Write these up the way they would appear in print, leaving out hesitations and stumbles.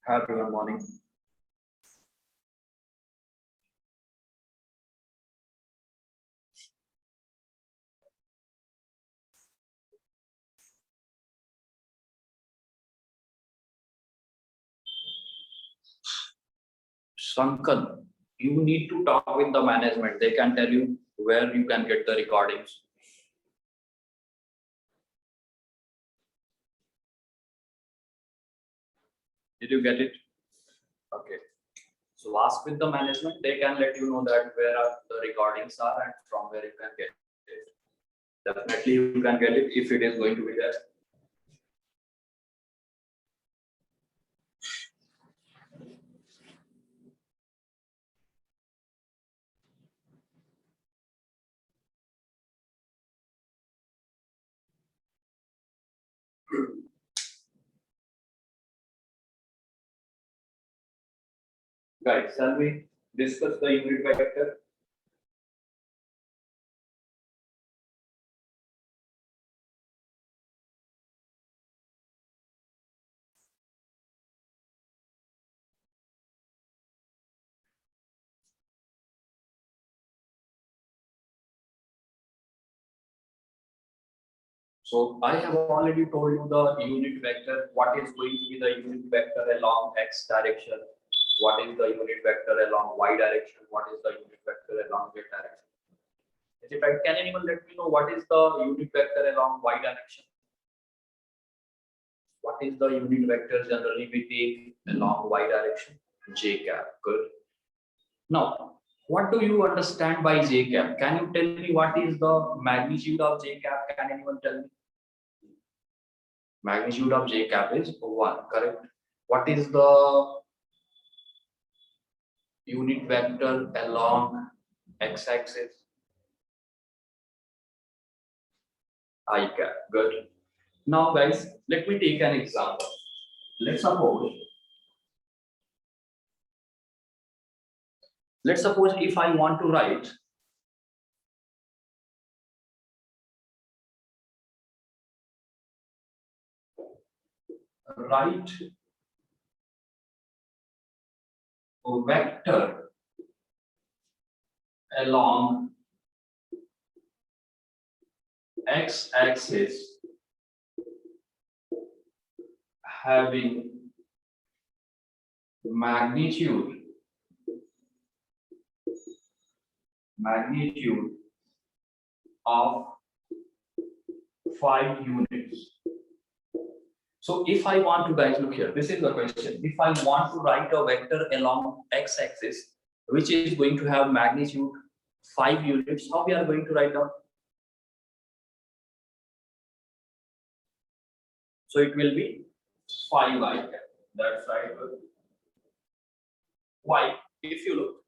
Hi everyone, morning. Shankan, you need to talk with the management. They can tell you where you can get the recordings. Did you get it? Okay. So ask with the management. They can let you know that where the recordings are and from where you can get it. Definitely you can get it if it is going to be there. Guys, shall we discuss the unit vector? So I have already told you the unit vector, what is going to be the unit vector along x direction, what is the unit vector along y direction, what is the unit vector along z direction. Is it right? Can anyone let me know what is the unit vector along y direction? What is the unit vector generally we take along y direction? J cap. Good. Now, what do you understand by J cap? Can you tell me what is the magnitude of J cap? Can anyone tell me? Magnitude of J cap is 1, correct? What is the unit vector along x-axis? I cap. Good. Now, guys, let me take an example. Let's suppose if I want to write a vector along x-axis having magnitude of 5 units. So if I want to, guys, look here, this is the question. If I want to write a vector along x-axis, which is going to have magnitude 5 units, how we are going to write down? So it will be 5 I cap. That's right. Why? If you look,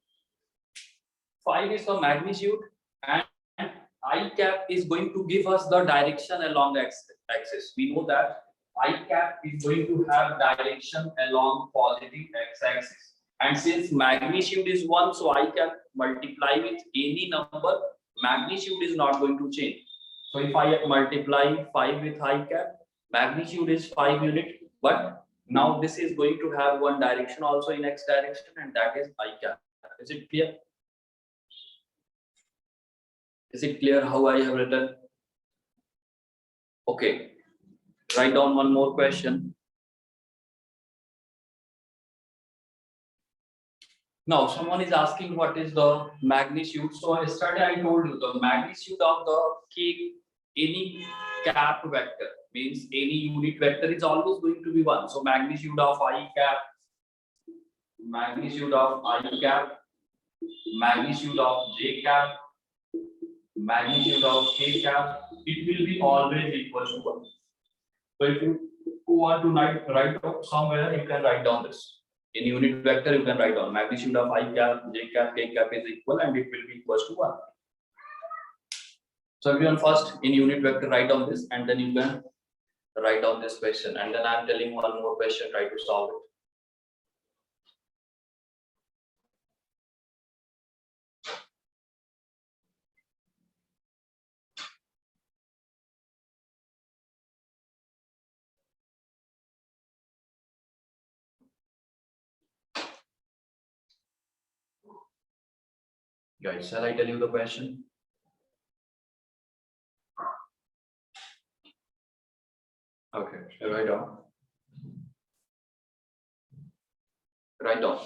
5 is the magnitude and I cap is going to give us the direction along the axis. We know that I cap is going to have direction along positive x-axis. And since magnitude is 1, so I can multiply with any number, magnitude is not going to change. So if I multiply 5 with I cap, magnitude is 5 unit, but now this is going to have one direction also in x direction, and that is I cap. Is it clear? Is it clear how I have written? Okay. Write down one more question. Now, someone is asking what is the magnitude. So yesterday I told you the magnitude of any cap vector means any unit vector is always going to be 1. So magnitude of I cap, magnitude of j cap, magnitude of k cap, it will be always equal to 1. So if you want to write somewhere, you can write down this. In unit vector, you can write down magnitude of I cap, j cap, k cap is equal, and it will be equal to 1. So everyone, first in unit vector, write down this, and then you can write down this question, and then I'm telling one more question, try to solve it. Guys, shall I tell you the question? Okay, write down. Write down.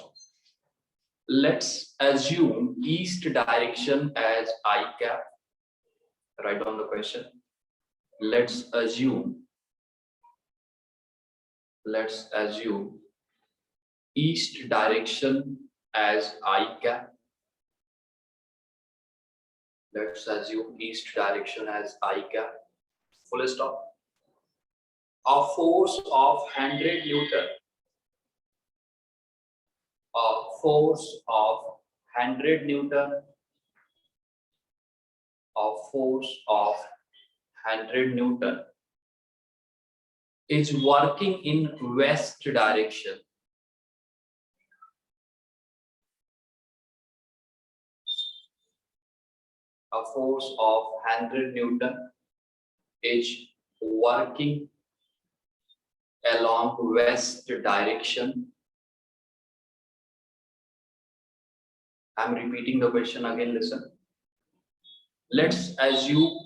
Let's assume east direction as I cap. Write down the question. Let's assume east direction as I cap. Let's assume east direction as I cap. Full stop. A force of 100 Newton. A force of 100 Newton. A force of 100 Newton is working in west direction. A force of 100 Newton is working along west direction. I'm repeating the question again, listen. Let's assume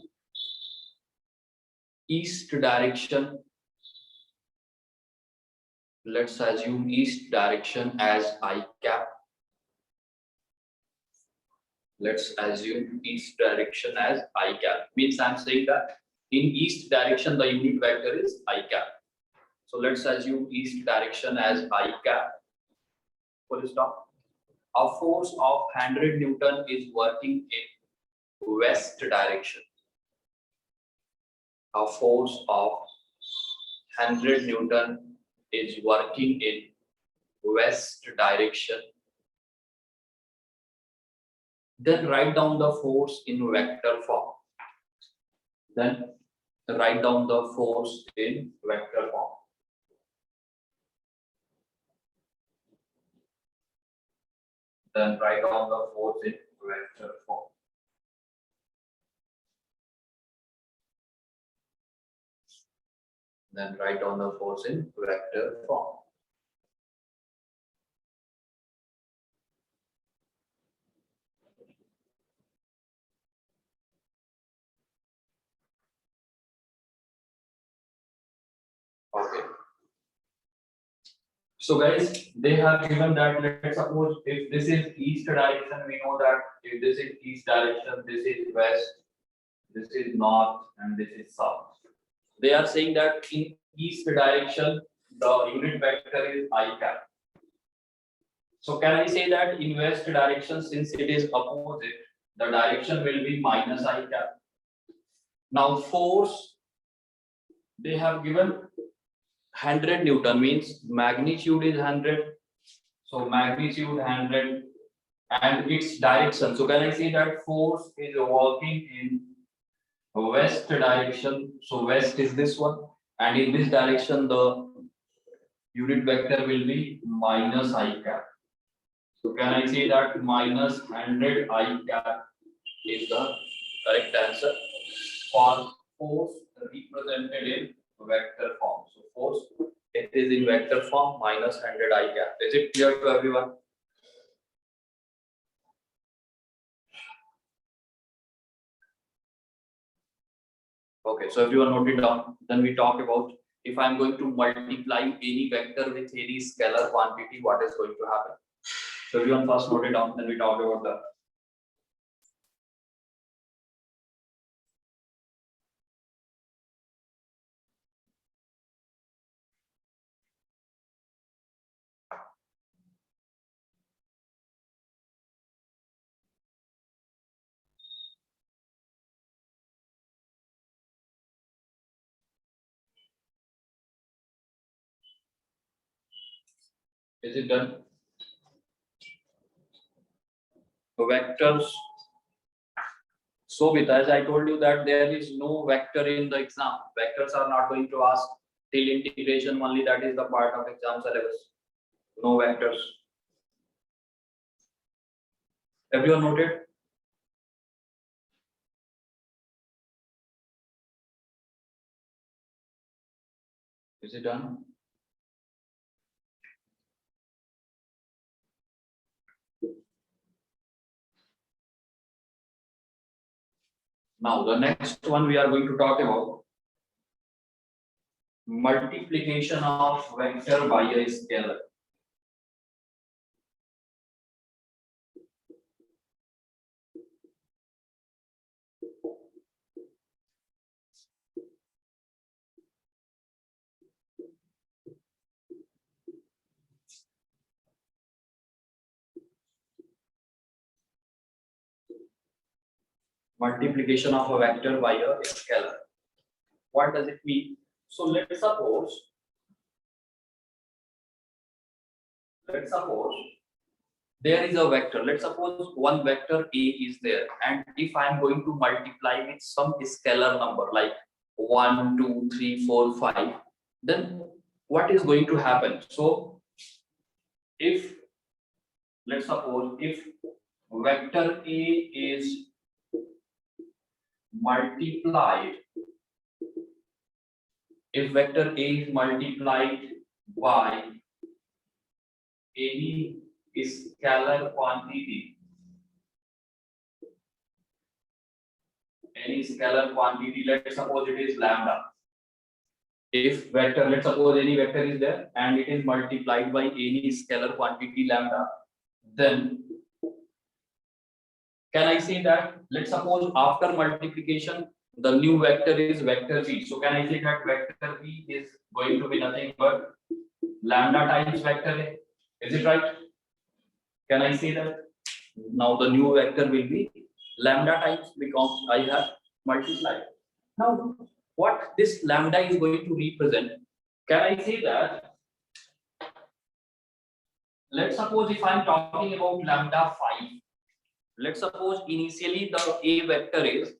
east direction. Let's assume east direction as I cap. Let's assume east direction as I cap. Means I'm saying that in east direction the unit vector is I cap. So let's assume east direction as I cap. Full stop. A force of 100 Newton is working in west direction. A force of 100 Newton is working in west direction. Then write down the force in vector form. Then write down the force in vector form. Then write down the force in vector form. Then write down the force in vector form. Okay. So guys, they have given that, let's suppose if this is east direction, we know that if this is east direction, this is west, this is north, and this is south. They are saying that in east direction, the unit vector is I cap. So can I say that in west direction, since it is opposite, the direction will be minus I cap. Now force, they have given 100 Newton, means magnitude is 100. So magnitude 100 and its direction. So can I say that force is working in west direction? So west is this one, and in this direction the unit vector will be minus I cap. So can I say that minus 100 I cap is the correct answer for force represented in vector form. So force, it is in vector form, minus 100 I cap. Is it clear to everyone? Okay, so everyone note it down. Then we talk about if I'm going to multiply any vector with any scalar quantity, what is going to happen? So everyone first note it down, then we talk about that. Is it done? So vectors. So with as I told you that there is no vector in the exam. Vectors are not going to ask till integration only. That is the part of exam syllabus. No vectors. Everyone noted? Is it done? Now the next one we are going to talk about multiplication of vector by a scalar. Multiplication of a vector by a scalar. What does it mean? So let's suppose there is a vector. Let's suppose one vector A is there, and if I am going to multiply with some scalar number like 1, 2, 3, 4, 5, then what is going to happen? So if let's suppose if vector A is multiplied, if vector A is multiplied by any scalar quantity, let's suppose it is lambda. If vector, let's suppose any vector is there and it is multiplied by any scalar quantity lambda, then can I say that, let's suppose after multiplication the new vector is vector v. So can I say that vector v is going to be nothing but lambda times vector A? Is it right? Can I say that? Now the new vector will be lambda times because I have multiplied. Now what this lambda is going to represent? Can I say that? Let's suppose if I'm talking about lambda 5, let's suppose initially the A vector is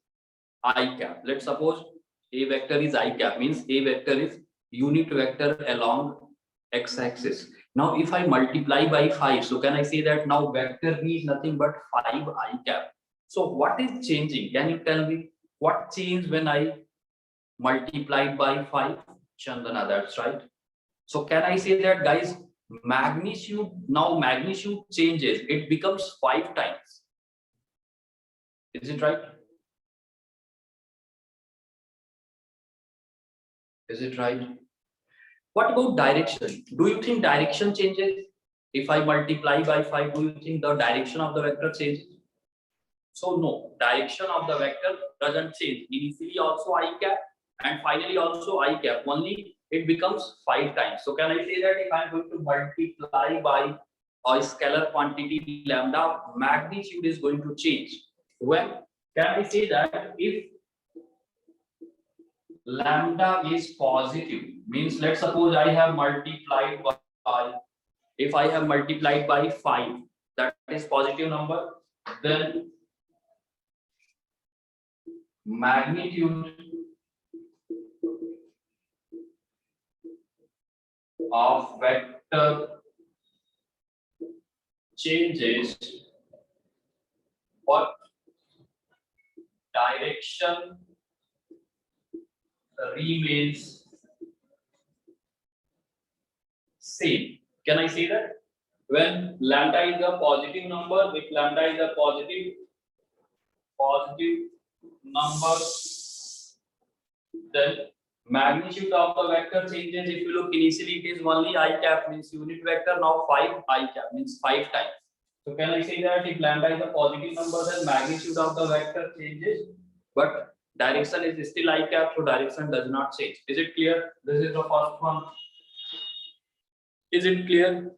I cap. Let's suppose A vector is I cap, means A vector is unit vector along x-axis. Now if I multiply by 5, so can I say that now vector V is nothing but 5 I cap. So what is changing? Can you tell me what changed when I multiplied by 5? Chandana, that's right. So can I say that, guys, magnitude, now magnitude changes, it becomes 5 times. Is it right? Is it right? What about direction? Do you think direction changes? If I multiply by 5, do you think the direction of the vector changes? So no, direction of the vector doesn't change. Initially also I cap and finally also I cap. Only it becomes 5 times. So can I say that if I'm going to multiply by a scalar quantity lambda, magnitude is going to change? When can I say that if lambda is positive, means let's suppose I have multiplied by, if I have multiplied by 5, that is positive number, then magnitude of vector changes, but direction remains same. Can I say that? When lambda is a positive number, if lambda is a positive number, then magnitude of the vector changes. If you look, initially it is only I cap, means unit vector, now 5 I cap means 5 times. So can I say that if lambda is a positive number, then magnitude of the vector changes, but direction is still I cap, so direction does not change. Is it clear? This is the first one. Is it clear?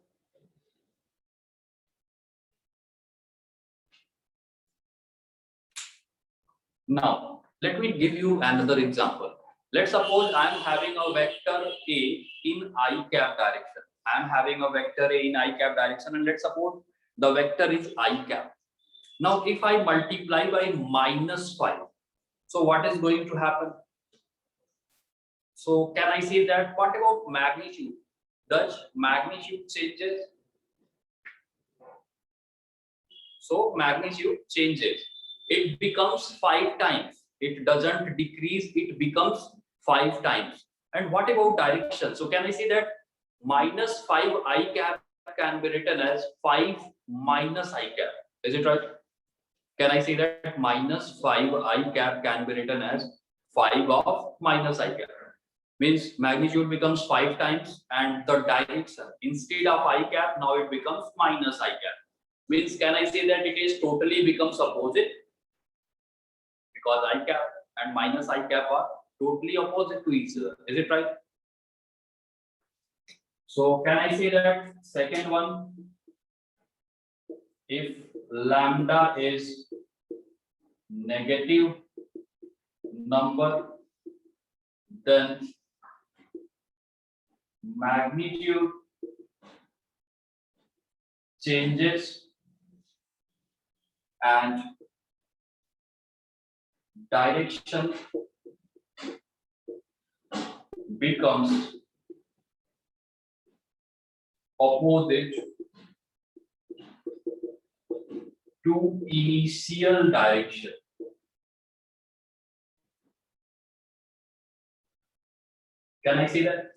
Now, let me give you another example. Let's suppose I am having a vector A in I cap direction. I am having a vector A in I cap direction, and let's suppose the vector is I cap. Now, if I multiply by -5, so what is going to happen? So, can I say that? What about magnitude? Does magnitude changes? So, magnitude changes. It becomes 5 times. It doesn't decrease, it becomes 5 times. And what about direction? So can I say that -5 I cap can be written as 5 minus I cap? Is it right? Can I say that minus 5 I cap can be written as 5 of minus I cap? Means magnitude becomes 5 times and the direction instead of I cap now it becomes minus I cap. Means can I say that it is totally becomes opposite? Because I cap and minus I cap are totally opposite to each other. Is it right? So can I say that second one, if lambda is negative number, then magnitude changes and direction becomes opposite to initial direction. Can I say that?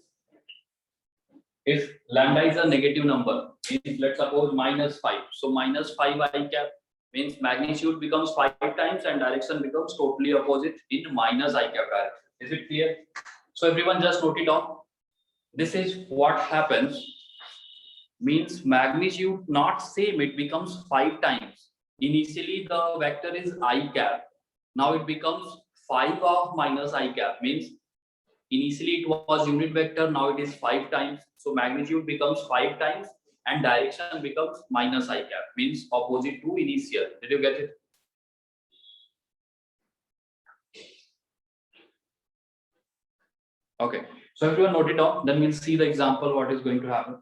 If lambda is a negative number, means let's suppose minus 5. So minus 5 I cap means magnitude becomes 5 times and direction becomes totally opposite in minus I cap direction. Is it clear? So everyone just note it down. This is what happens. Means magnitude not same, it becomes 5 times. Initially the vector is I cap. Now it becomes 5 of minus I cap. Means initially it was unit vector, now it is 5 times. So magnitude becomes 5 times and direction becomes minus I cap. Means opposite to initial. Did you get it? Okay. So everyone note it down. Then we'll see the example what is going to happen.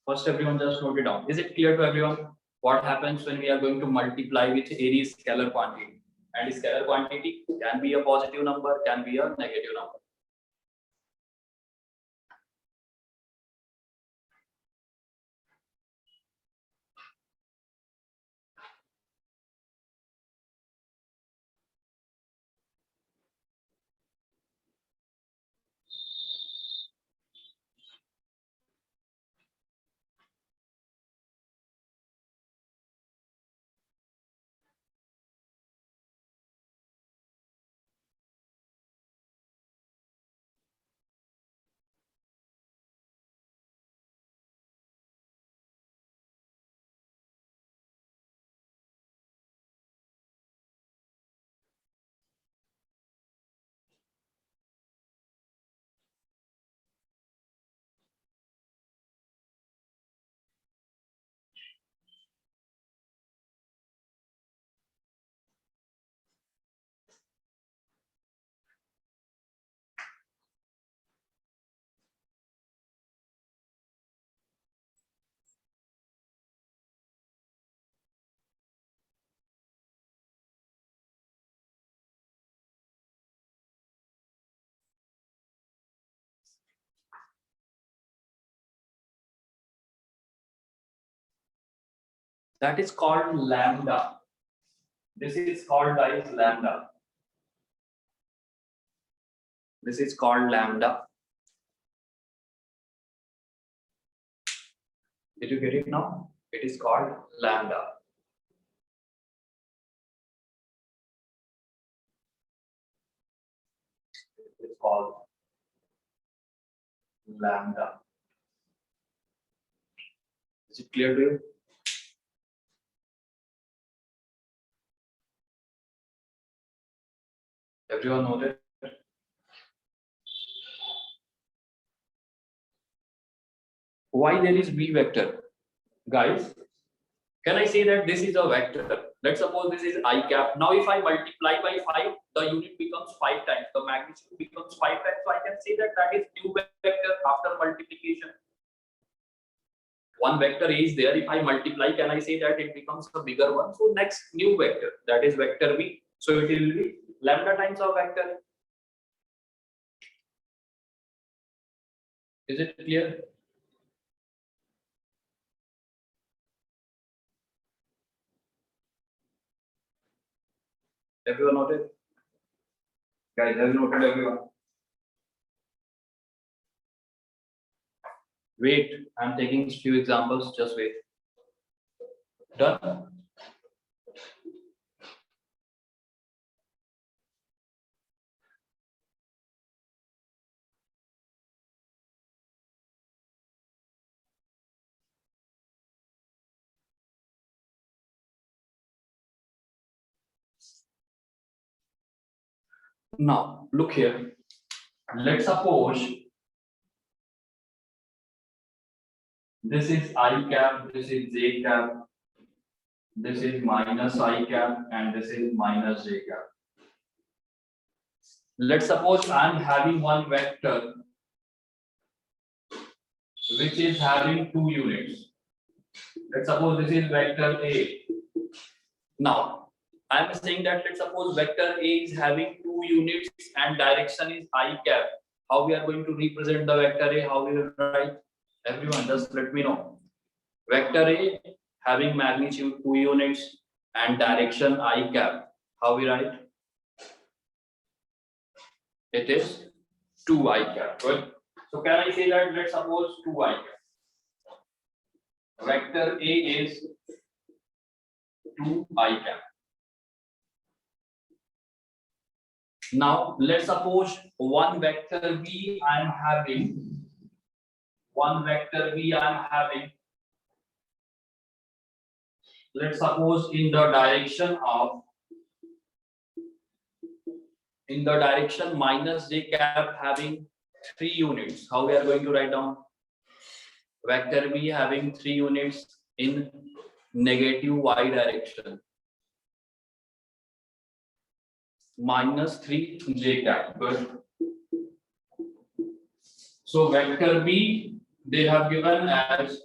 First, everyone just note it down. Is it clear to everyone what happens when we are going to multiply with any scalar quantity? And scalar quantity can be a positive number, can be a negative number. That is called lambda. This is called as lambda. This is called lambda. Did you get it now? It is called lambda. It is called lambda. Is it clear to you? Everyone noted? Why there is B vector? Guys, can I say that this is a vector? Let's suppose this is I cap. Now if I multiply by 5, the unit becomes 5 times. The magnitude becomes 5 times. So I can say that that is new vector after multiplication. One vector is there. If I multiply, can I say that it becomes a bigger one? So next new vector, that is vector B. So it will be lambda times of vector. Is it clear? Everyone noted? Guys, have you noted everyone? Wait, I'm taking few examples. Just wait. Done. Now look here. Let's suppose this is I cap, this is J cap, this is minus I cap, and this is minus J cap. Let's suppose I'm having one vector which is having 2 units. Let's suppose this is vector A. Now, I'm saying that let's suppose vector A is having 2 units and direction is I cap. How we are going to represent the vector A? How we will write? Everyone, just let me know. Vector A having magnitude 2 units and direction I cap. How we write? It is 2I cap. Good. So can I say that let's suppose 2I cap. Vector A is 2I cap. Now let's suppose one vector V I'm having. Let's suppose in the direction minus J cap having 3 units. How we are going to write down? Vector V having 3 units in negative Y direction. Minus 3 J cap. Good. So vector B they have given as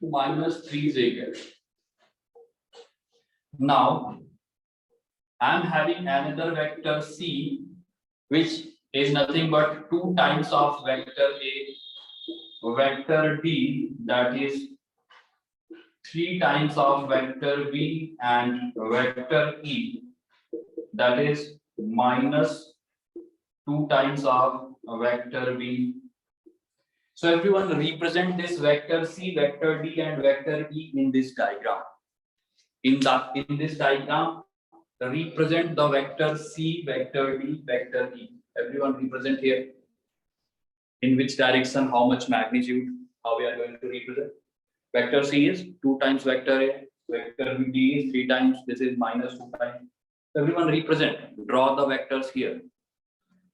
minus 3 J cap. Now I am having another vector C, which is nothing but 2 times of vector A, vector D, that is 3 times of vector V, and vector E, that is minus 2 times of vector V. So everyone represent this vector C, vector D, and vector E in this diagram. In this diagram, represent the vector C, vector D, vector E. Everyone represent here. In which direction, how much magnitude, how we are going to represent. Vector C is 2 times vector A, vector D is 3 times, this is minus 2 times. Everyone represent, draw the vectors here.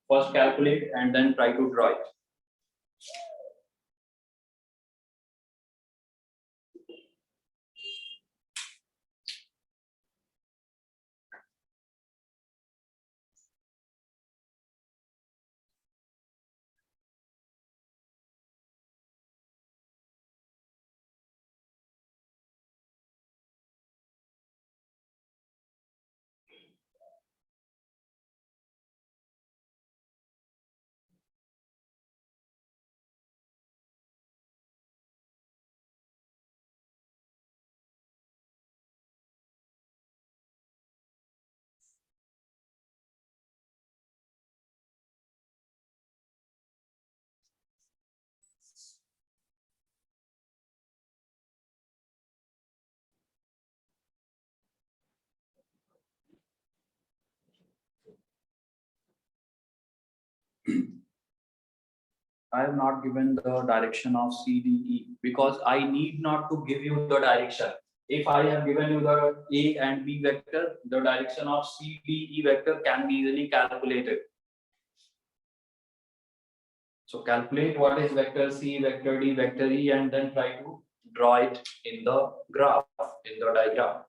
First calculate and then try to draw it. I have not given the direction of CDE because I need not to give you the direction. If I have given you the A and B vector, the direction of CDE vector can be easily calculated. So calculate what is vector C, vector D, vector E, and then try to draw it in the graph, in the diagram.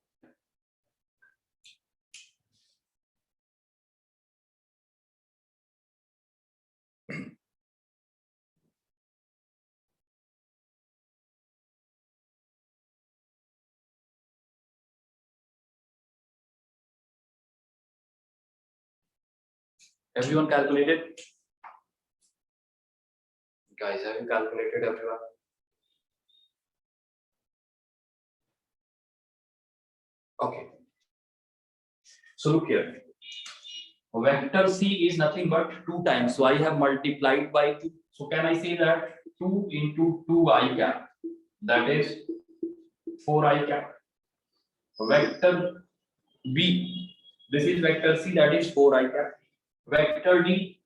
Everyone calculated? Guys, have you calculated, everyone? Okay. So look here. Vector C is nothing but 2 times. So I have multiplied by 2. So can I say that 2 into 2I cap? That is 4I cap. Vector B. This is vector C, that is 4I cap. Vector D.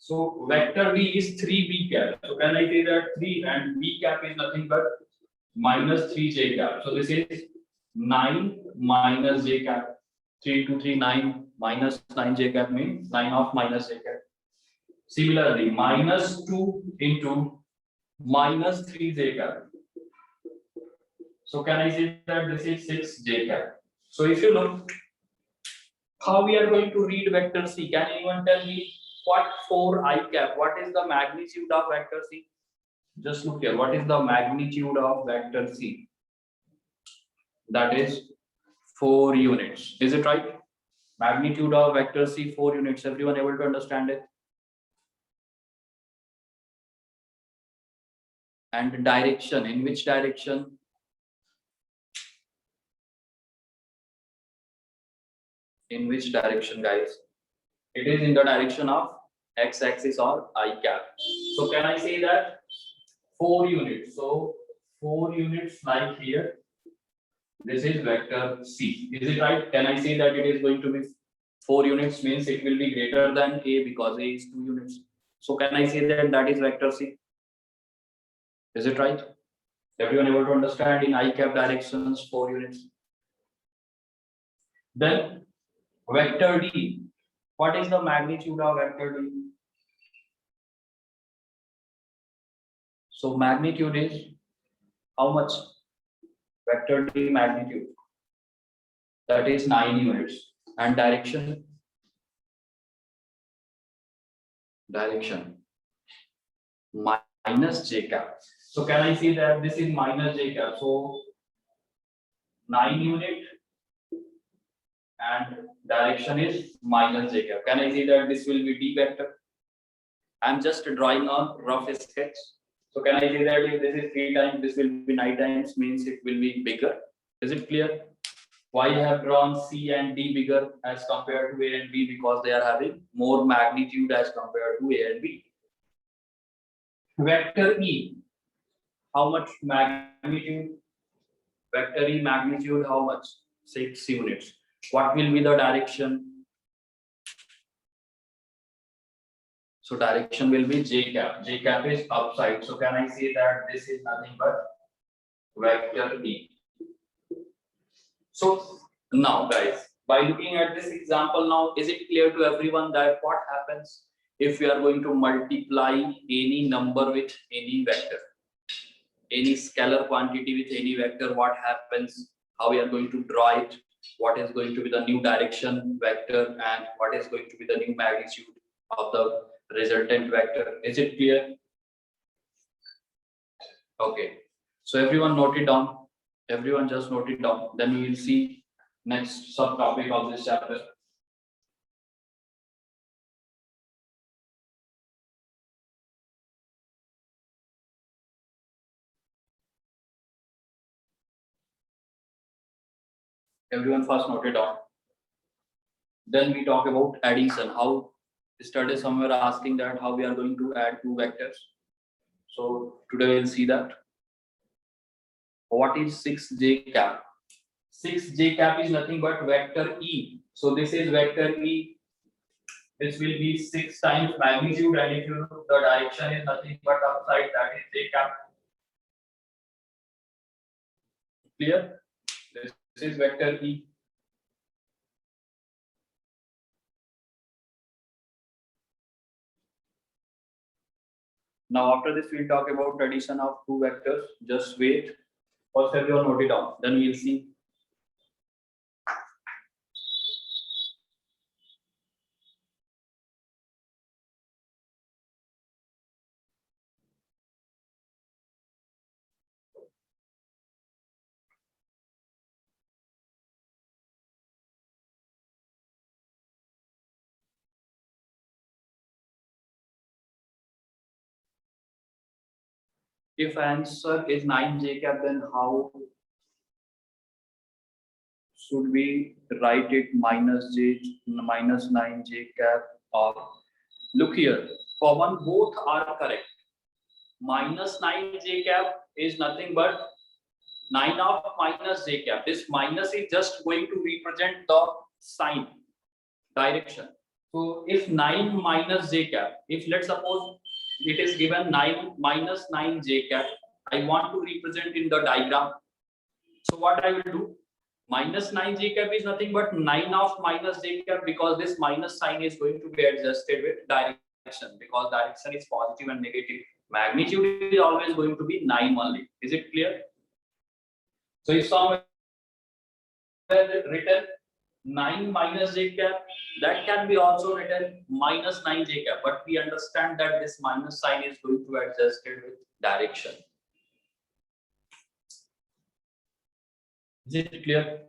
So vector B is 3b cap. So can I say that 3 and b cap is nothing but minus 3j cap. So this is 9 minus j cap. 3 to 3 9 minus 9j cap means 9 of minus j cap. Similarly, minus 2 into minus 3j cap. So can I say that this is 6j cap? So if you look how we are going to read vector C, can anyone tell me what for I cap? What is the magnitude of vector C? Just look here. What is the magnitude of vector C? That is 4 units. Is it right? Magnitude of vector C 4 units. Everyone able to understand it? And direction. In which direction? In which direction, guys? It is in the direction of x-axis or I cap. So can I say that 4 units? So 4 units like here. This is vector C. Is it right? Can I say that it is going to be 4 units means it will be greater than A because A is 2 units. So can I say that that is vector C? Is it right? Everyone able to understand in I cap directions 4 units? Then vector D. What is the magnitude of vector D? So magnitude is how much? Vector D magnitude. That is 9 units. And direction? Direction. Minus j cap. So can I say that this is minus j cap? So 9 unit and direction is minus j cap. Can I say that this will be D vector? I'm just drawing a rough sketch. So can I say that if this is 3 times, this will be 9 times, means it will be bigger. Is it clear? Why I have drawn C and D bigger as compared to A and B? Because they are having more magnitude as compared to A and B. Vector E, how much magnitude? Vector E magnitude, how much? 6 units. What will be the direction? So direction will be j cap. J cap is upside. So can I say that this is nothing but vector E? So now, guys, by looking at this example now, is it clear to everyone that what happens if we are going to multiply any number with any vector? Any scalar quantity with any vector, what happens? How we are going to draw it? What is going to be the new direction vector and what is going to be the new magnitude of the resultant vector? Is it clear? Okay. So everyone note it down. Everyone just note it down. Then we will see next subtopic of this chapter. Everyone first note it down. Then we talk about addition. How yesterday somewhere asking that how we are going to add 2 vectors. So today we'll see that. What is 6j cap? 6j cap is nothing but vector E. So this is vector E. This will be 6 times magnitude, and if you look, the direction is nothing but upside, that is j cap. Clear? This is vector E. Now after this we'll talk about addition of 2 vectors. Just wait. First everyone note it down. Then we'll see. If answer is 9j cap, then how should we write it? Minus 9j cap, or look here, common both are correct. Minus 9j cap is nothing but 9 of minus j cap. This minus is just going to represent the sign, direction. So if 9 minus j cap, if let's suppose it is given 9 minus 9 j cap, I want to represent in the diagram. So what I will do, minus 9 j cap is nothing but 9 of minus j cap, because this minus sign is going to be adjusted with direction, because direction is positive and negative. Magnitude is always going to be 9 only. Is it clear? So if somewhere written 9 minus j cap, that can be also written minus 9 j cap, but we understand that this minus sign is going to be adjusted with direction. Is it clear?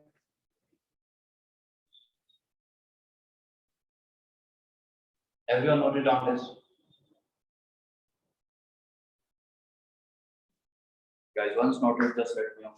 Everyone noted down this? Guys, once noted, just let me know.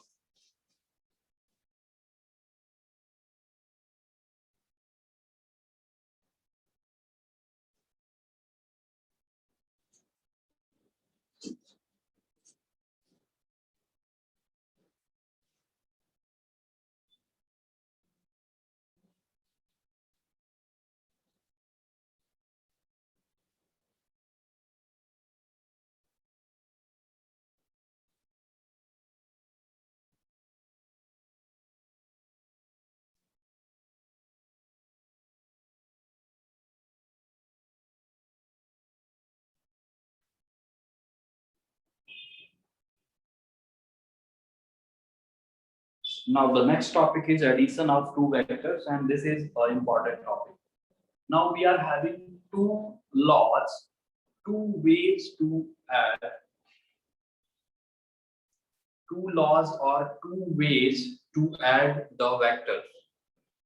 Now the next topic is addition of two vectors, and this is an important topic. Now we are having two laws, two ways to add, two laws or two ways to add the vectors.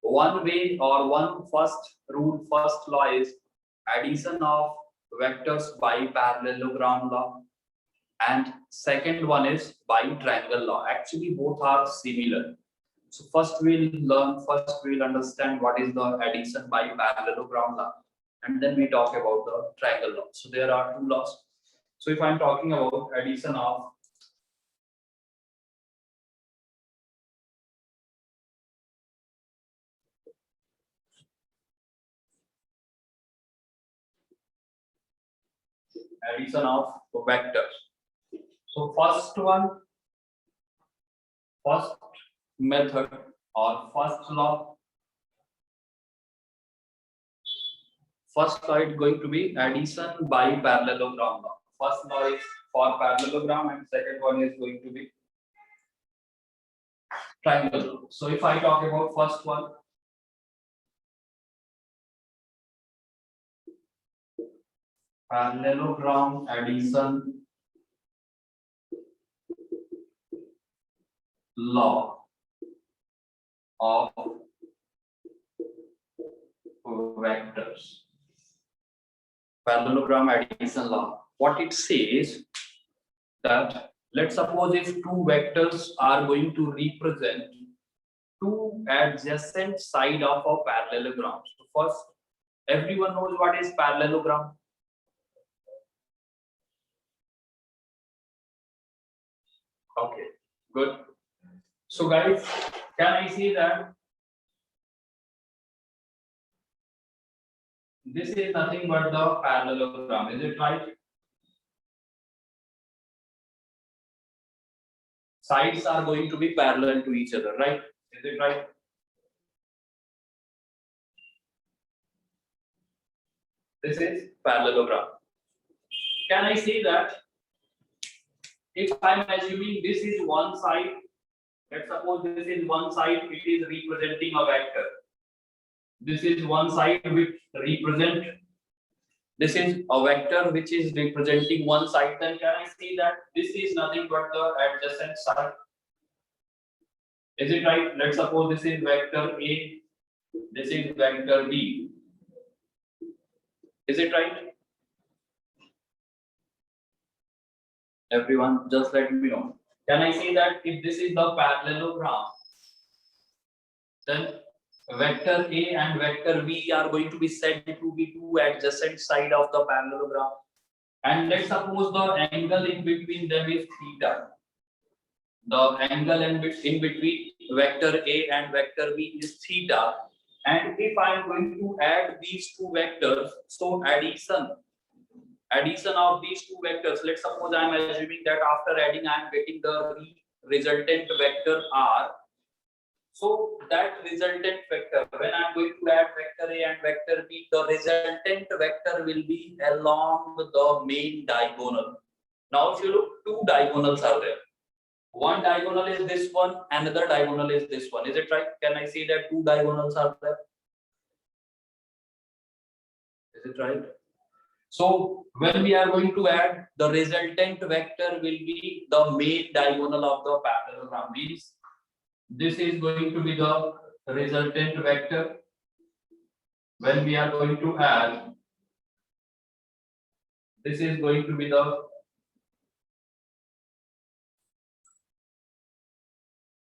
One way or one first rule, first law is addition of vectors by parallelogram law, and second one is by triangle law. Actually both are similar. So first we'll understand what is the addition by parallelogram law, and then we talk about the triangle law. So there are two laws. So if I'm talking about addition of vectors. So first method or first law is going to be addition by parallelogram law. First law is for parallelogram, and second one is going to be triangle law. So if I talk about first one, parallelogram addition law of vectors. Parallelogram addition law. What it says that, let's suppose if two vectors are going to represent two adjacent side of a parallelogram. So first, everyone knows what is parallelogram. Okay, good. So guys, can I see that this is nothing but the parallelogram? Is it right? Sides are going to be parallel to each other, right? Is it right? This is parallelogram. Can I say that if I'm assuming this is one side, let's suppose this is one side, it is representing a vector. This is one side which represent, this is a vector which is representing one side, then can I see that this is nothing but the adjacent side? Is it right? Let's suppose this is vector A, this is vector B. Is it right? Everyone, just let me know. Can I say that if this is the parallelogram, then vector A and vector B are going to be said to be two adjacent side of the parallelogram? And let's suppose the angle in between them is theta. The angle in between vector A and vector B is theta, And if I am going to add these two vectors, so addition of these two vectors, let's suppose I am assuming that after adding I am getting the resultant vector R. So that resultant vector, when I am going to add vector A and vector B, the resultant vector will be along the main diagonal. Now if you look, two diagonals are there. One diagonal is this one, another diagonal is this one. Is it right? Can I say that two diagonals are there? Is it right? So when we are going to add, the resultant vector will be the main diagonal of the parallelogram. Means this is going to be the resultant vector. When we are going to add, this is going to be the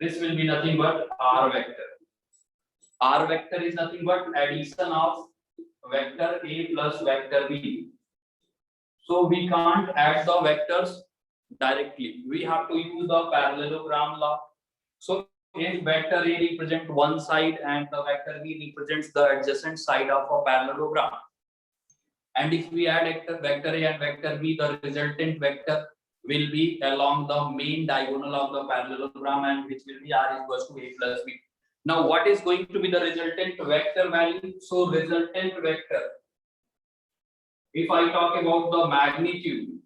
this will be nothing but R vector. R vector is nothing but addition of vector A plus vector B. So we can't add the vectors directly. We have to use the parallelogram law. So if vector A represents one side and the vector B represents the adjacent side of a parallelogram, and if we add vector A and vector B, the resultant vector will be along the main diagonal of the parallelogram, and which will be R equals to A plus B. Now what is going to be the resultant vector value? So resultant vector, if I talk about the magnitude,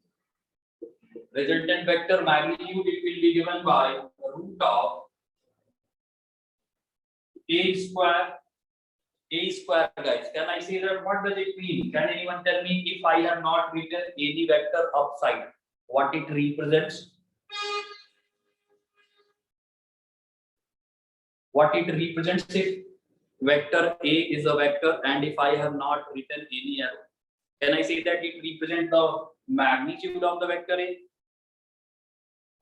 resultant vector magnitude, it will be given by root of A square. A square, guys. Can I say that? What does it mean? Can anyone tell me, if I have not written any vector upside, what it represents? What it represents if vector A is a vector and if I have not written any arrow? Can I say that it represents the magnitude of the vector A?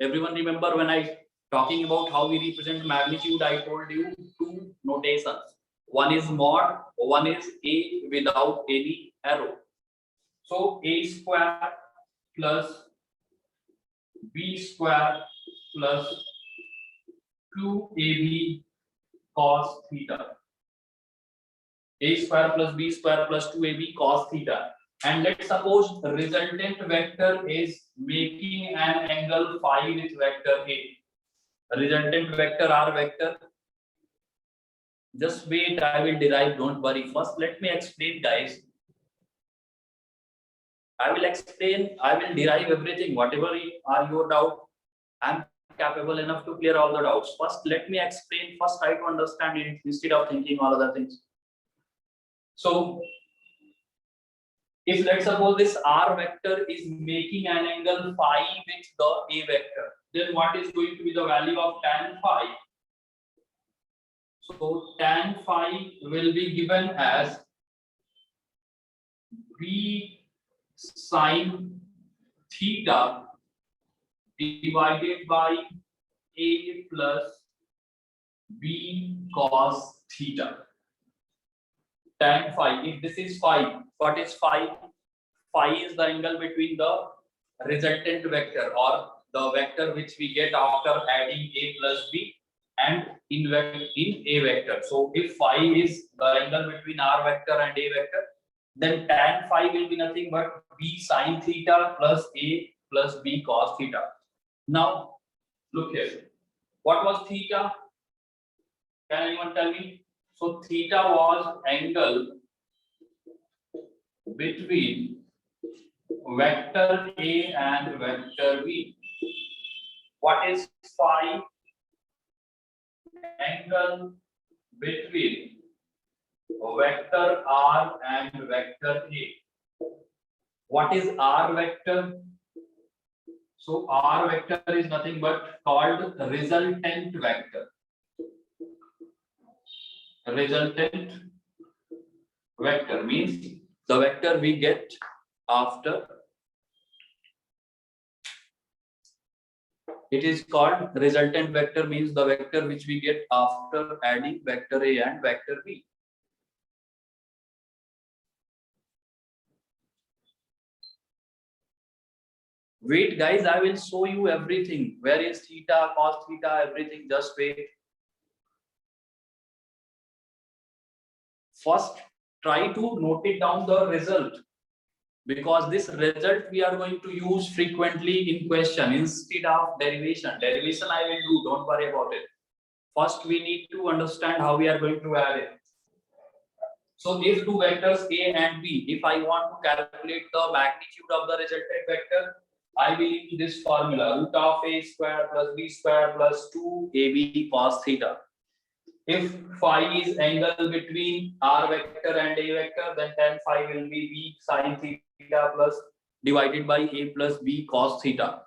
Everyone remember when I talking about how we represent magnitude, I told you two notations. One is mod, one is A without any arrow. So A square plus B square plus 2AB cos theta. A square plus B square plus 2AB cos theta. And let's suppose the resultant vector is making an angle phi with vector A. Resultant vector R vector. Just wait, I will derive, don't worry. First, let me explain, guys. I will explain, I will derive everything, whatever are your doubt. I'm capable enough to clear all the doubts. First, let me explain. First, try to understand it instead of thinking all other things. So, if let's suppose this R vector is making an angle phi with the A vector, then what is going to be the value of tan phi? So tan phi will be given as B sin theta divided by A plus B cos theta. Tan phi, if this is phi, what is phi? Phi is the angle between the resultant vector or the vector which we get after adding A plus B and in A vector. So if phi is the angle between R vector and A vector, then tan phi will be nothing but B sin theta plus A plus B cos theta. Now look here, what was theta? Can anyone tell me? So theta was angle between vector A and vector B. What is phi? Angle between vector R and vector A. What is R vector? So R vector is nothing but called resultant vector. Resultant vector means the vector we get after. It is called resultant vector, means the vector which we get after adding vector A and vector B. Wait, guys, I will show you everything. Where is theta, cos theta, everything. Just wait. first try to note it down the result, because this result we are going to use frequently in question instead of derivation. Derivation I will do, don't worry about it. First we need to understand how we are going to add it. So if two vectors A and B, if I want to calculate the magnitude of the resultant vector, I will use this formula, root of A square plus B square plus 2AB cos theta. If phi is angle between R vector and A vector, then tan phi will be B sin theta plus divided by A plus B cos theta.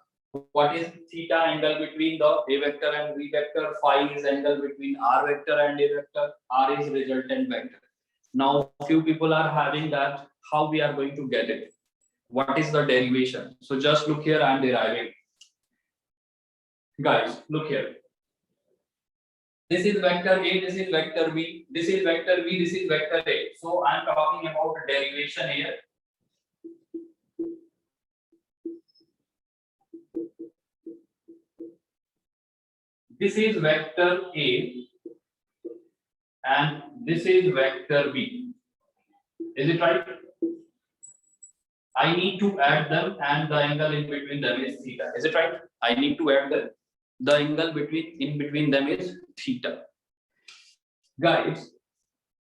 What is theta angle between the A vector and B vector? Phi is angle between R vector and A vector. R is resultant vector. Now few people are having that, how we are going to get it? What is the derivation? So just look here, I am deriving. Guys, look here. This is vector A, this is vector B, this is vector B, this is vector A. So I am talking about derivation here. This is vector A and this is vector B. Is it right? I need to add them and the angle in between them is theta. Is it right? I need to add them. The angle in between them is theta. Guys,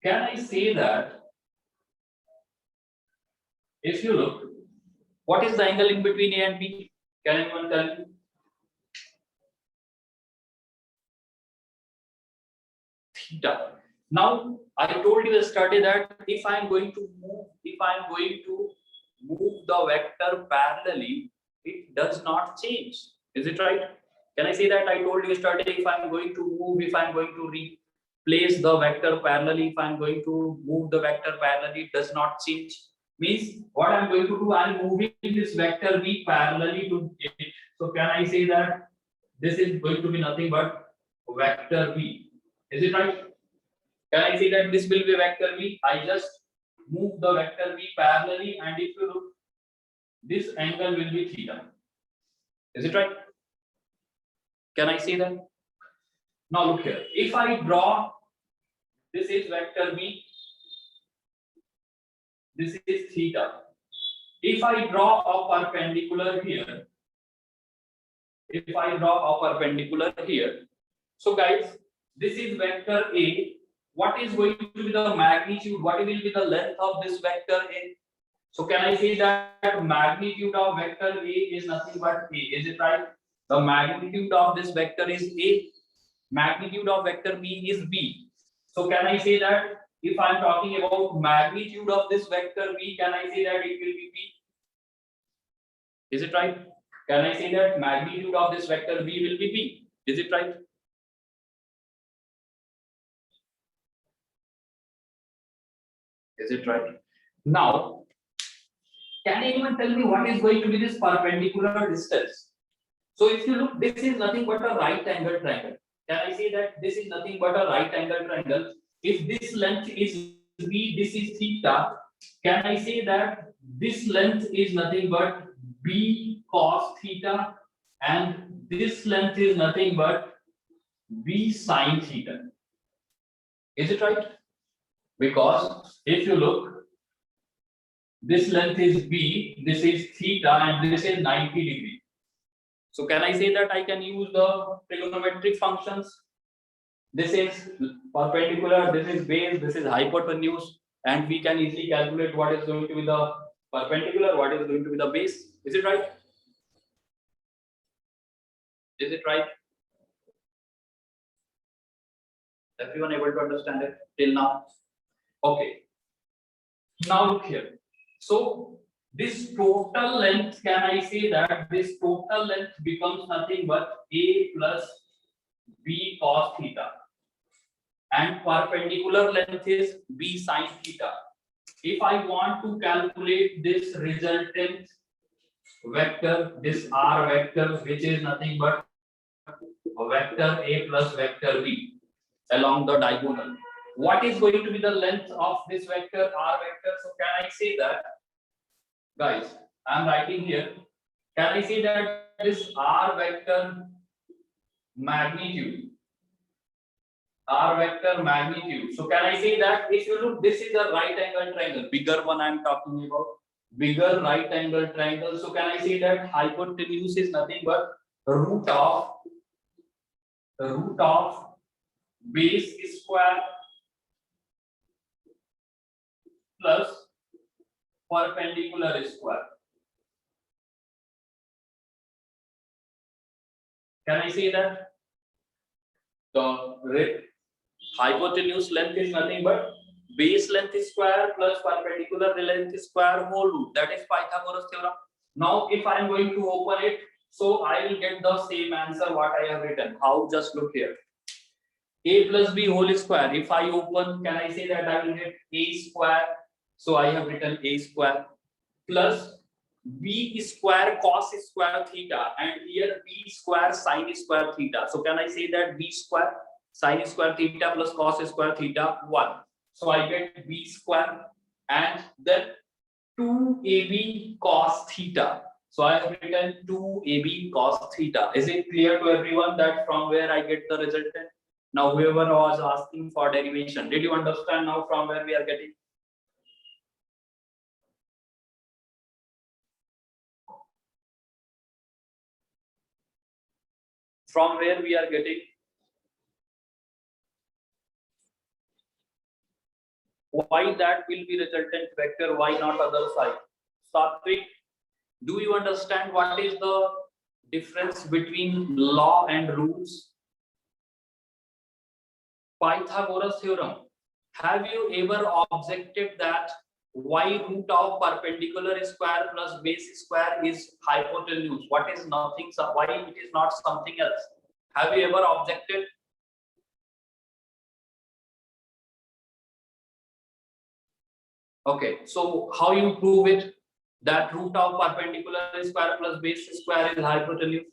can I say that if you look, what is the angle in between A and B? Can anyone tell me? Theta. Now I told you yesterday that if I am going to move the vector parallelly, it does not change. Is it right? Can I say that? I told you yesterday, if I am going to replace the vector parallelly, if I am going to move the vector parallelly, it does not change. Means what I am going to do, I am moving this vector B parallelly to it. So can I say that this is going to be nothing but vector B? Is it right? Can I say that this will be vector B? I just move the vector B parallelly, and if you look, this angle will be theta. Is it right? Can I say that? Now look here. If I draw, this is vector B, this is theta. If I draw a perpendicular here, so guys, this is vector A. What is going to be the magnitude? What will be the length of this vector A? So can I say that magnitude of vector A is nothing but A? Is it right? The magnitude of this vector is A. Magnitude of vector B is B. So can I say that if I am talking about magnitude of this vector B, can I say that it will be B? Is it right? Can I say that magnitude of this vector B will be B? Is it right? Is it right? Now, can anyone tell me what is going to be this perpendicular distance? So if you look, this is nothing but a right angle triangle. Can I say that this is nothing but a right angle triangle? If this length is B, this is theta, can I say that this length is nothing but B cos theta and this length is nothing but B sin theta? Is it right? Because if you look, this length is B, this is theta, and this is 90 degrees. So can I say that I can use the trigonometric functions? This is perpendicular, this is base, this is hypotenuse, and we can easily calculate what is going to be the perpendicular, what is going to be the base. Is it right? Is it right? Everyone able to understand it till now? Okay. Now look here. So this total length, can I say that this total length becomes nothing but A plus B cos theta, and perpendicular length is B sin theta. If I want to calculate this resultant vector, this R vector, which is nothing but vector A plus vector B along the diagonal, what is going to be the length of this vector R vector? So can I say that, guys, I am writing here, can I say that this R vector magnitude R vector magnitude. So can I say that if you look, this is a right angle triangle, bigger one I am talking about, bigger right angle triangle. So can I say that hypotenuse is nothing but root of base square plus perpendicular square. Can I say that the hypotenuse length is nothing but base length square plus perpendicular length square whole root. That is Pythagoras theorem. Now, if I am going to open it, so I will get the same answer what I have written. How? Just look here. A plus B whole square. If I open, can I say that I will get A square? So I have written A square plus B square cos square theta, and here B square sin square theta. So can I say that B square sin square theta plus cos square theta 1. So I get B square and then 2AB cos theta. So I have written 2AB cos theta. Is it clear to everyone that from where I get the resultant? Now whoever was asking for derivation, did you understand now from where we are getting? From where we are getting? Why that will be resultant vector? Why not other side? Satvik, do you understand what is the difference between law and rules? Pythagoras theorem. Have you ever objected that why root of perpendicular square plus base square is hypotenuse? What is nothing? Why it is not something else? Have you ever objected? Okay, so how you prove it? That root of perpendicular square plus base square is hypotenuse.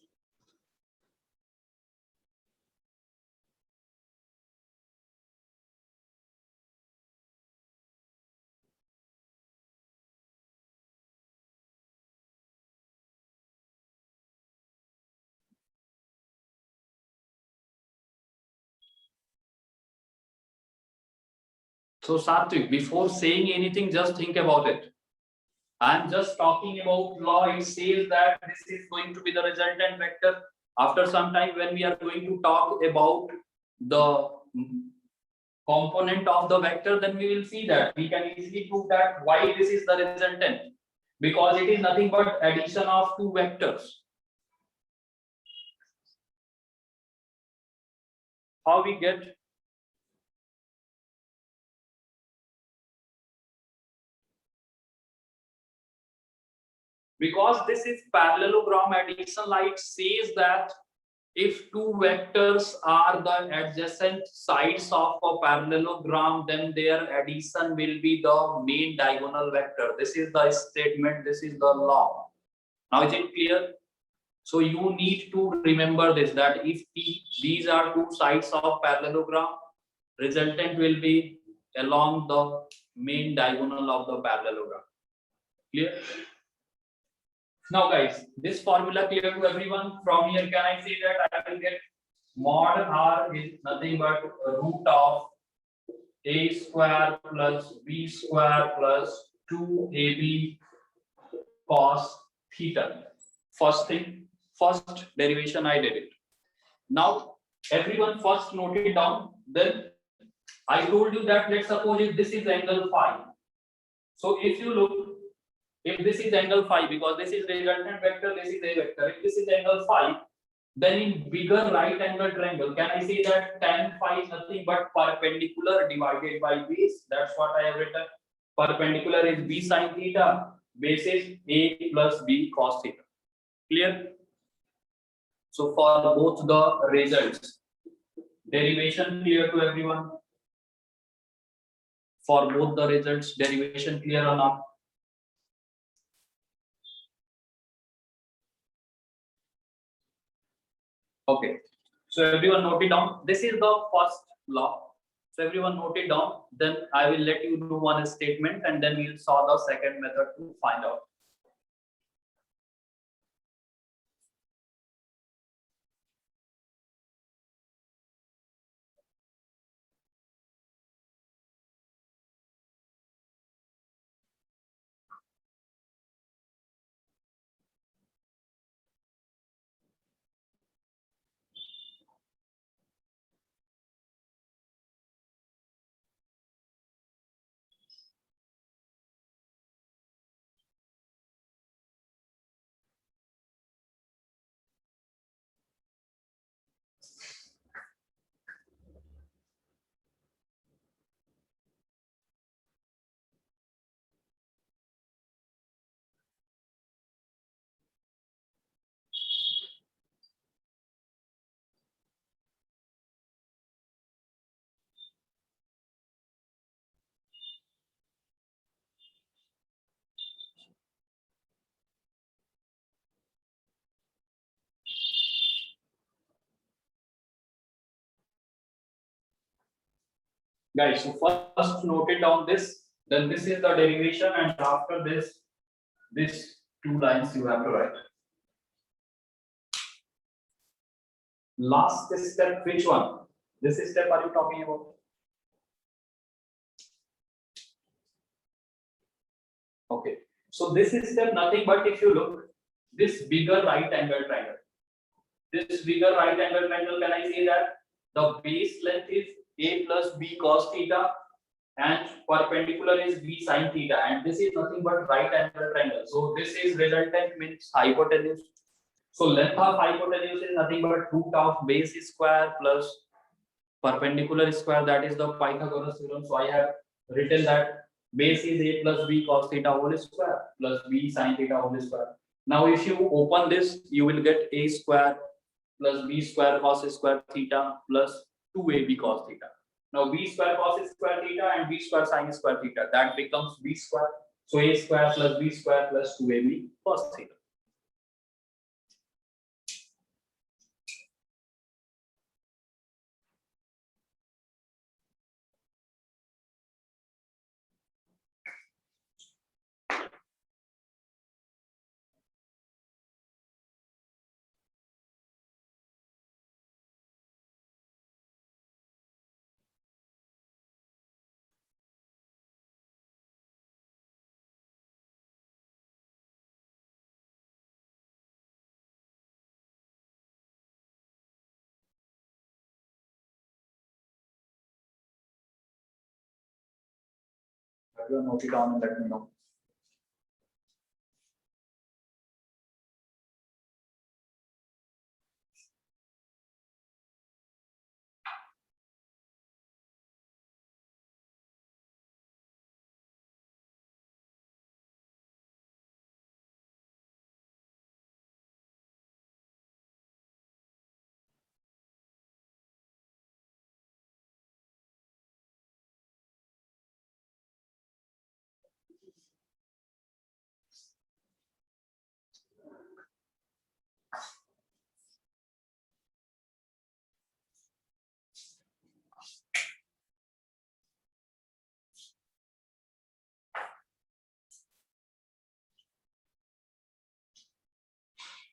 So Satvik, before saying anything, just think about it. I'm just talking about law. It says that this is going to be the resultant vector. After some time, when we are going to talk about the component of the vector, then we will see that we can easily prove that why this is the resultant, because it is nothing but addition of two vectors. How we get? Because this is parallelogram addition. Light says that if two vectors are the adjacent sides of a parallelogram, then their addition will be the main diagonal vector. This is the statement, this is the law. Now is it clear? So you need to remember this, that if these are two sides of parallelogram, resultant will be along the main diagonal of the parallelogram. Clear? Now guys, this formula clear to everyone? From here, can I say that I will get mod R is nothing but root of A square plus B square plus 2AB cos theta. First thing, first derivation I did it. Now everyone first note it down. Then I told you that let's suppose if this is angle phi. So if you look, if this is angle phi, because this is resultant vector, this is a vector. If this is angle phi, then in bigger right angle triangle, can I say that tan phi is nothing but perpendicular divided by base? That's what I have written. Perpendicular is b sin theta, base is a plus b cos theta. Clear? So for both the results, derivation clear to everyone? For both the results, derivation clear or not? Okay. So everyone note it down. This is the first law. So everyone note it down. Then I will let you do one statement and then we'll solve the second method to find out. Guys, so first note it down this, then this is the derivation, and after this two lines you have to write. Last step, which one? This step are you talking about? Okay. So this is step nothing but if you look, this bigger right angle triangle. This bigger right angle triangle, can I say that the base length is a plus b cos theta and perpendicular is b sin theta, and this is nothing but right angle triangle. So this is resultant means hypotenuse. So length of hypotenuse is nothing but root of base square plus perpendicular square, that is the Pythagoras theorem. So I have written that base is a plus b cos theta whole square plus b sin theta whole square. Now if you open this, you will get a square plus b square cos square theta plus 2ab cos theta. Now b square cos square theta and b square sin square theta, that becomes b square. So a square plus b square plus 2ab cos theta. Note it down and let me know.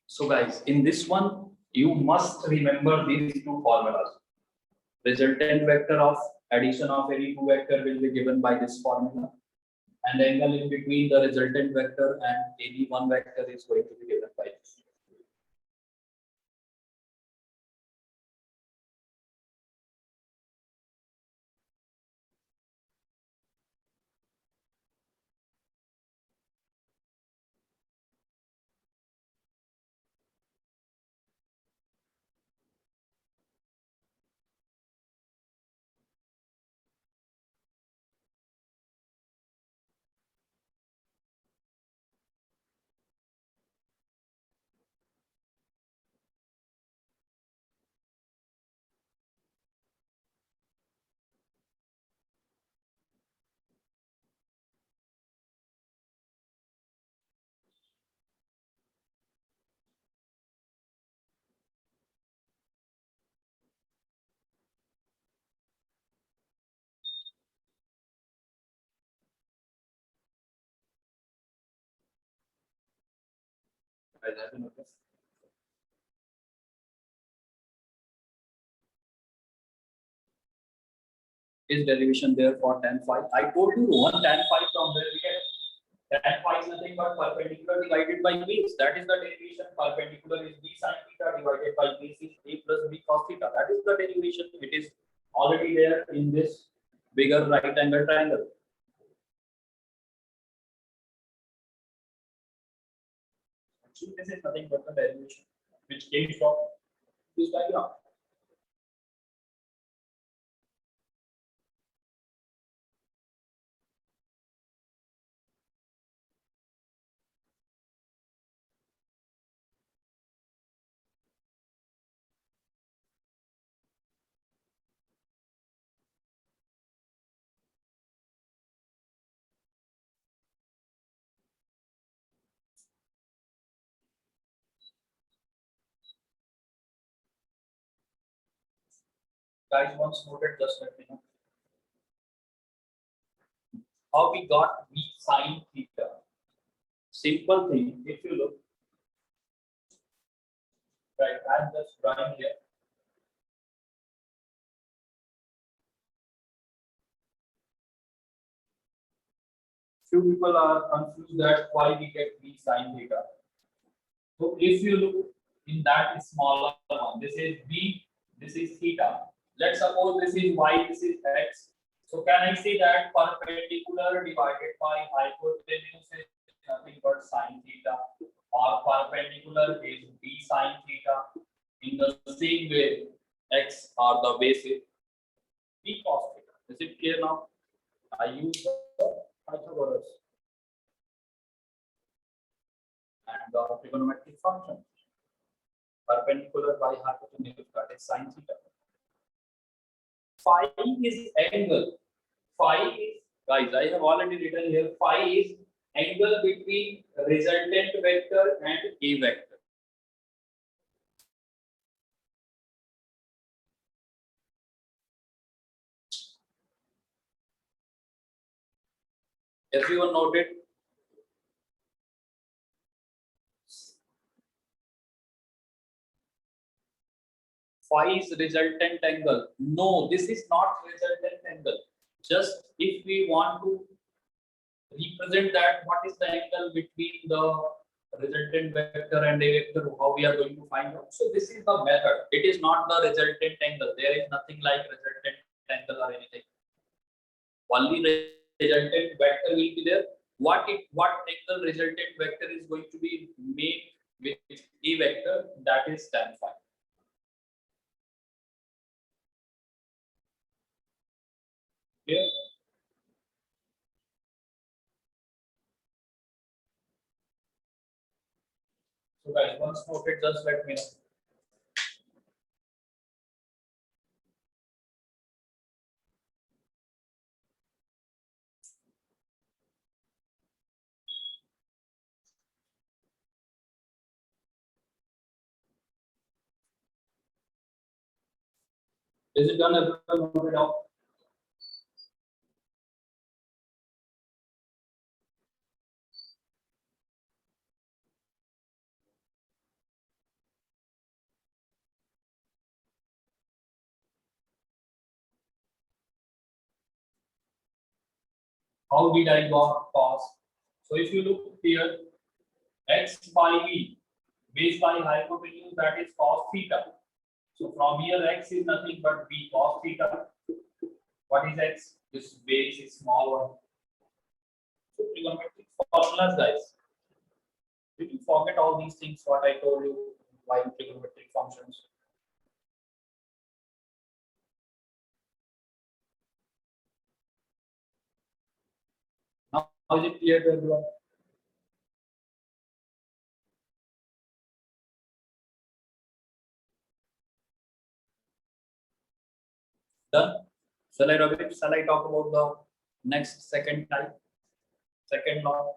So guys, in this one, you must remember these two formulas. Resultant vector of addition of any two vector will be given by this formula, and the angle in between the resultant vector and any one vector is going to be given by this. Guys, have you noticed? Is derivation there for tan phi? I told you one tan phi from where we get tan phi is nothing but perpendicular divided by base. That is the derivation. Perpendicular is b sin theta divided by base is a plus b cos theta. That is the derivation. It is already there in this bigger right angle triangle. Actually, this is nothing but the derivation which came from this diagram. Guys, once noted, just let me know. how we got V sine theta? Simple thing. If you look, right, I'm just drawing here. Few people are confused that why we get V sine theta. So if you look in that smaller one, this is V, this is theta. Let's suppose this is Y, this is X. So can I say that perpendicular divided by hypotenuse is nothing but sine theta, or perpendicular is V sine theta? In the same way, X or the base is V cos theta. Is it clear now? I use the Pythagoras and the trigonometric function. Perpendicular by hypotenuse, that is sine theta. Phi is angle. Phi is, guys, I have already written here, phi is angle between resultant vector and a vector. Everyone noted? Phi is resultant angle. No, this is not resultant angle. Just if we want to represent that, what is the angle between the resultant vector and a vector, how we are going to find out. So this is the method. It is not the resultant angle. There is nothing like resultant angle or anything. Only resultant vector will be there. What angle resultant vector is going to be made with a vector, that is tan phi. Clear? So guys, once noted, just let me know. Is it done? Everyone noted down? How did I got cos? So if you look here, x by v, base by hypotenuse, that is cos theta. So from here, x is nothing but v cos theta. What is x? This base is small one. So trigonometric formulas, guys. Did you forget all these things? What I told you while trigonometric functions? Now is it clear to everyone? Done. Shall I talk about the next second type? Second law.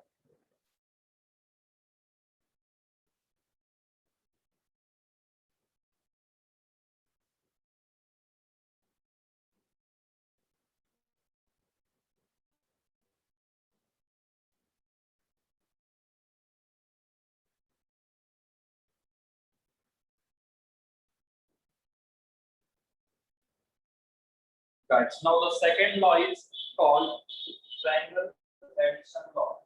Right. Now the second law is called triangle addition law.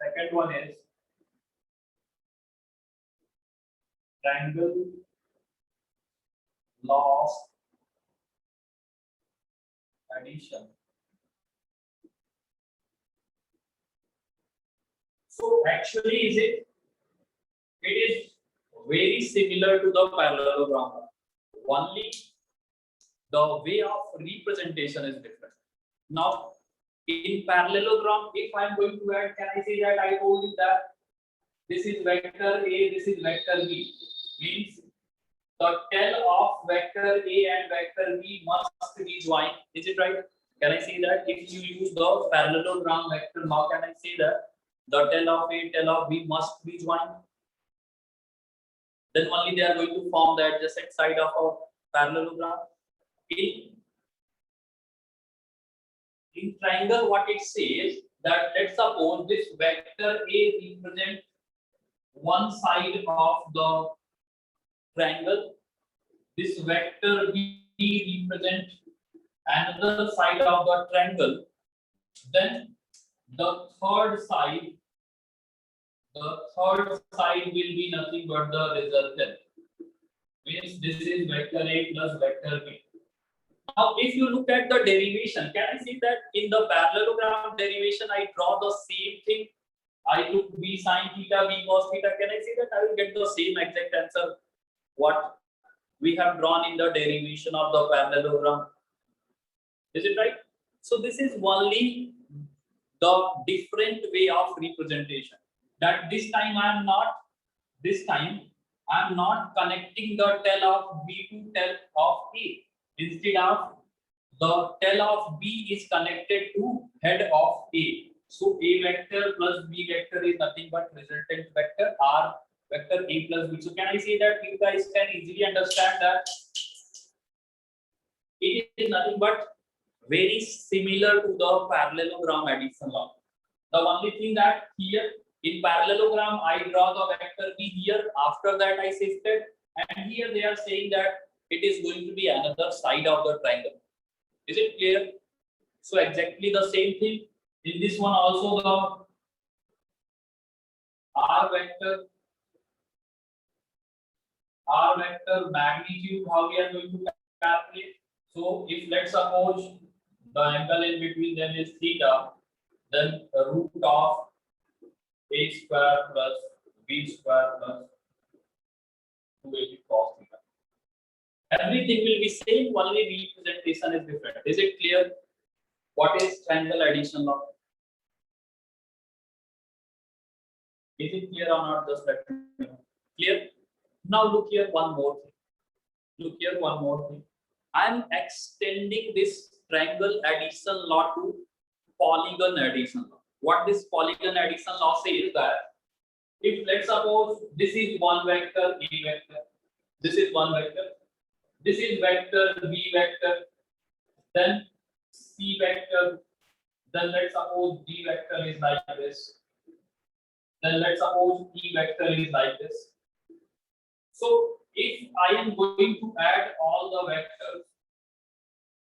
Second one is triangle law of addition. So actually, it is very similar to the parallelogram. Only the way of representation is different. Now, in parallelogram, if I am going to add, can I say that I told you that this is vector A, this is vector B? Means the tail of vector A and vector B must be joined. Is it right? Can I say that if you use the parallelogram vector, how can I say that the tail of A, tail of B must be joined? Then only they are going to form the adjacent side of parallelogram. In triangle, what it says that let's suppose this vector A represents one side of the triangle, this vector B represents another side of the triangle, then the third side will be nothing but the resultant. Means this is vector A plus vector B. Now, if you look at the derivation, can I see that in the parallelogram derivation, I draw the same thing? I took B sine theta, B cos theta. Can I see that I will get the same exact answer what we have drawn in the derivation of the parallelogram? Is it right? So this is only the different way of representation. That this time I am not connecting the tail of B to tail of A. Instead of the tail of B is connected to head of A. So A vector plus B vector is nothing but resultant vector R vector A plus B. So can I say that you guys can easily understand that it is nothing but very similar to the parallelogram addition law. The only thing that here in parallelogram I draw the vector B here, after that I shifted, and here they are saying that it is going to be another side of the triangle. Is it clear? So exactly the same thing in this one also, the R vector magnitude, how we are going to calculate. So if let's suppose the angle in between them is theta, then the root of A square plus B square plus 280 cos theta. Everything will be same, only representation is different. Is it clear? What is triangle addition law? Is it clear or not? Just let me know. Clear? Now look here, one more thing. Look here, one more thing. I am extending this triangle addition law to polygon addition law. What this polygon addition law says that if let's suppose this is one vector A vector, this is one vector, this is vector B vector, then C vector, then let's suppose D vector is like this, then let's suppose E vector is like this. So if I am going to add all the vectors,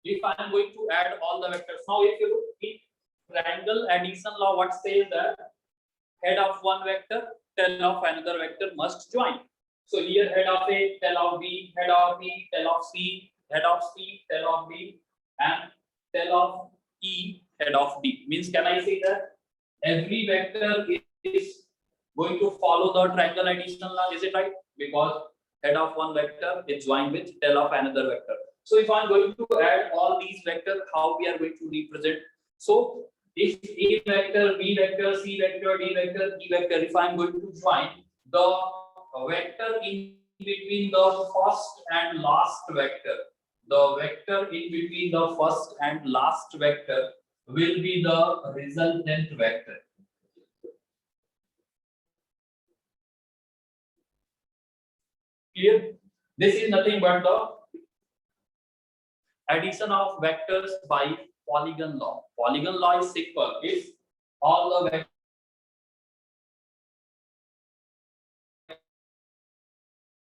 now if you look in triangle addition law, what says that head of one vector, tail of another vector must join. So here head of A, tail of B, head of B, tail of C, head of C, tail of B, and tail of E, head of D. Means can I say that every vector is going to follow the triangle addition law? Is it right? Because head of one vector is joined with tail of another vector. So if I'm going to add all these vectors, how we are going to represent? So if A vector, B vector, C vector, D vector, E vector, if I'm going to join the vector in between the first and last vector, the vector in between the first and last vector will be the resultant vector. Clear? This is nothing but the addition of vectors by polygon law. Polygon law is simple. If all the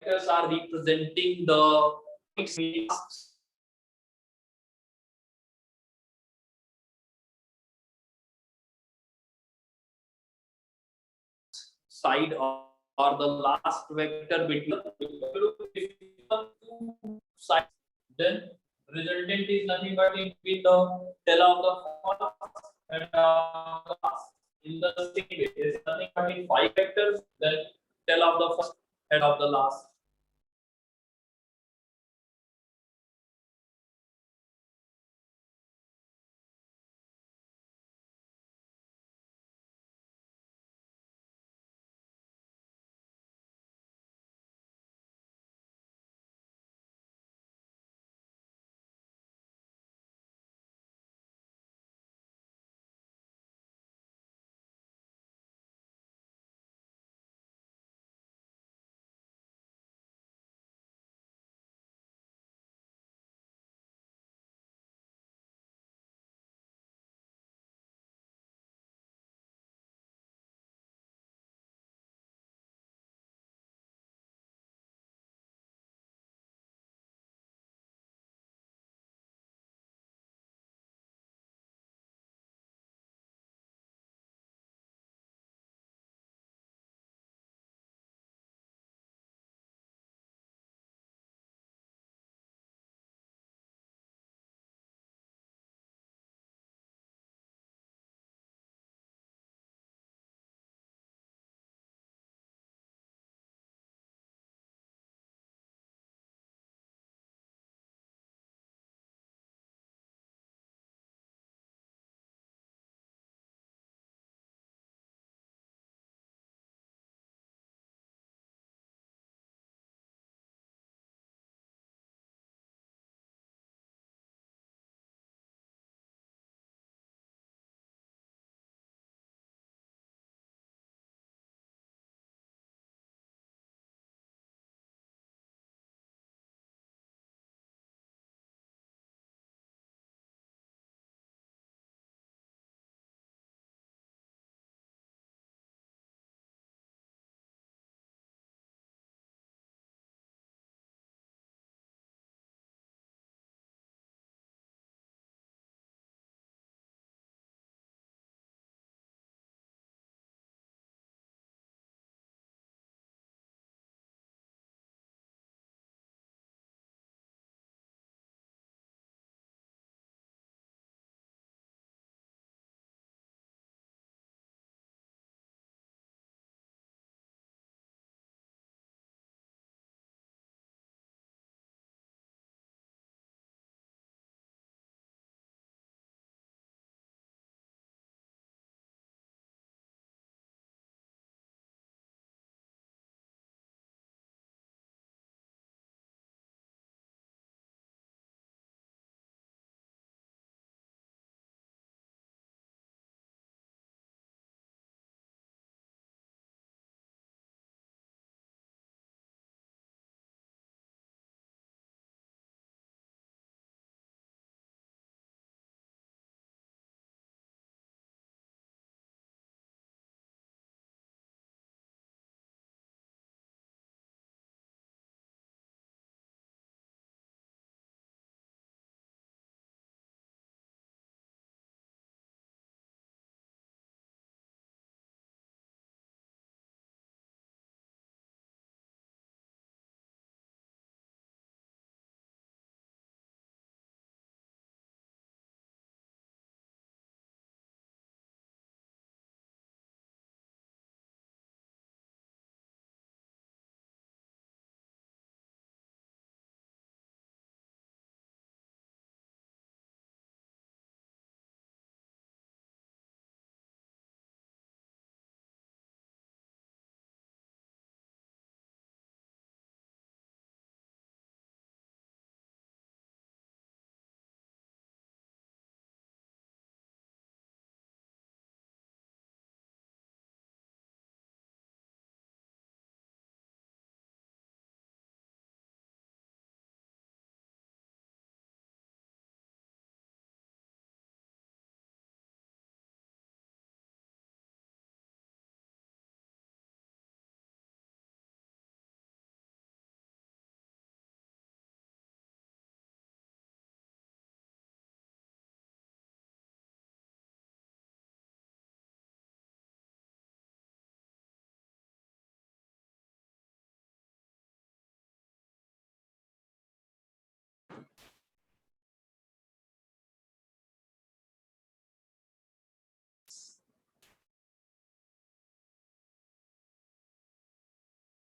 vectors are representing the side or the last vector between the two sides, then resultant is nothing but in between the tail of the first and last. In the same way, there is nothing but in 5 vectors, then tail of the first, head of the last.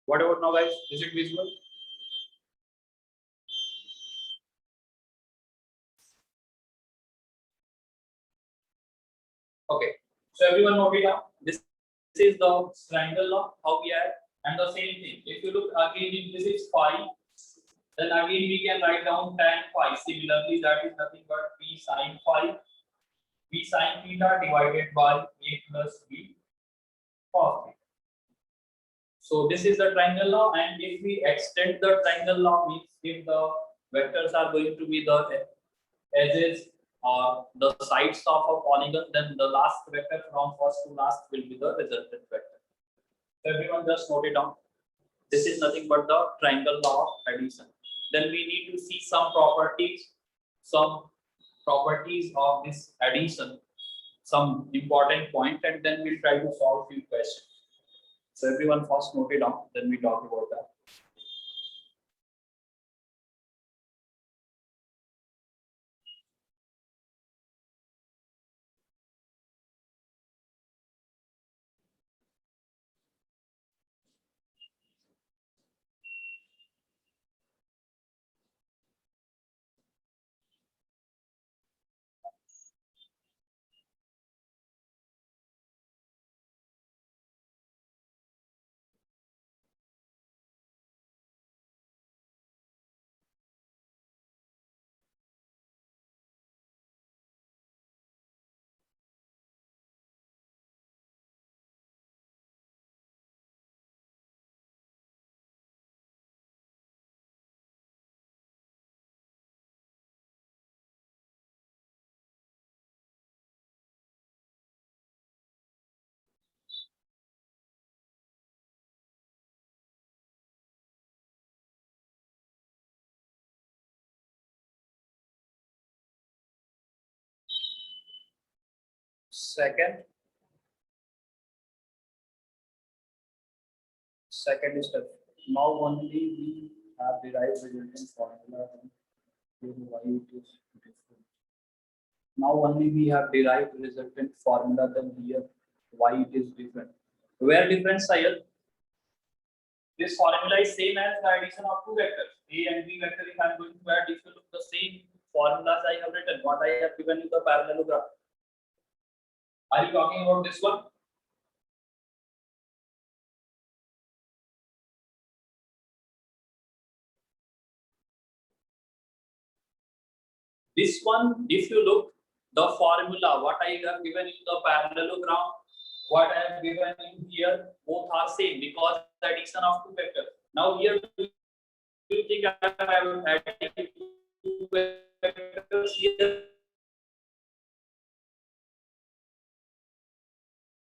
What about now, guys? Is it visible? Okay. So everyone note it down. This is the triangle law. How we add, and the same thing. If you look again, if this is phi, then again we can write down tan phi. Similarly, that is nothing but b sin phi, b sin theta divided by a plus b cos theta. So this is the triangle law, and if we extend the triangle law, means if the vectors are going to be the edges or the sides of a polygon, then the last vector from first to last will be the resultant vector. So everyone just note it down. This is nothing but the triangle law of addition. Then we need to see some properties of this addition, some important point, and then we'll try to solve few questions. So everyone first note it down, then we talk about that. Second step. Now only we have derived resultant formula and why it is different. Now only we have derived resultant formula, then here why it is different. Where different, Sayal? This formula is same as the addition of two vectors, A and B vector. If I am going to add, if you look the same formulas I have written, what I have given you the parallelogram. Are you talking about this one? This one, if you look the formula, what I have given you the parallelogram, what I have given you here, both are same because the addition of two vectors. Now here, do you think I am adding two vectors here?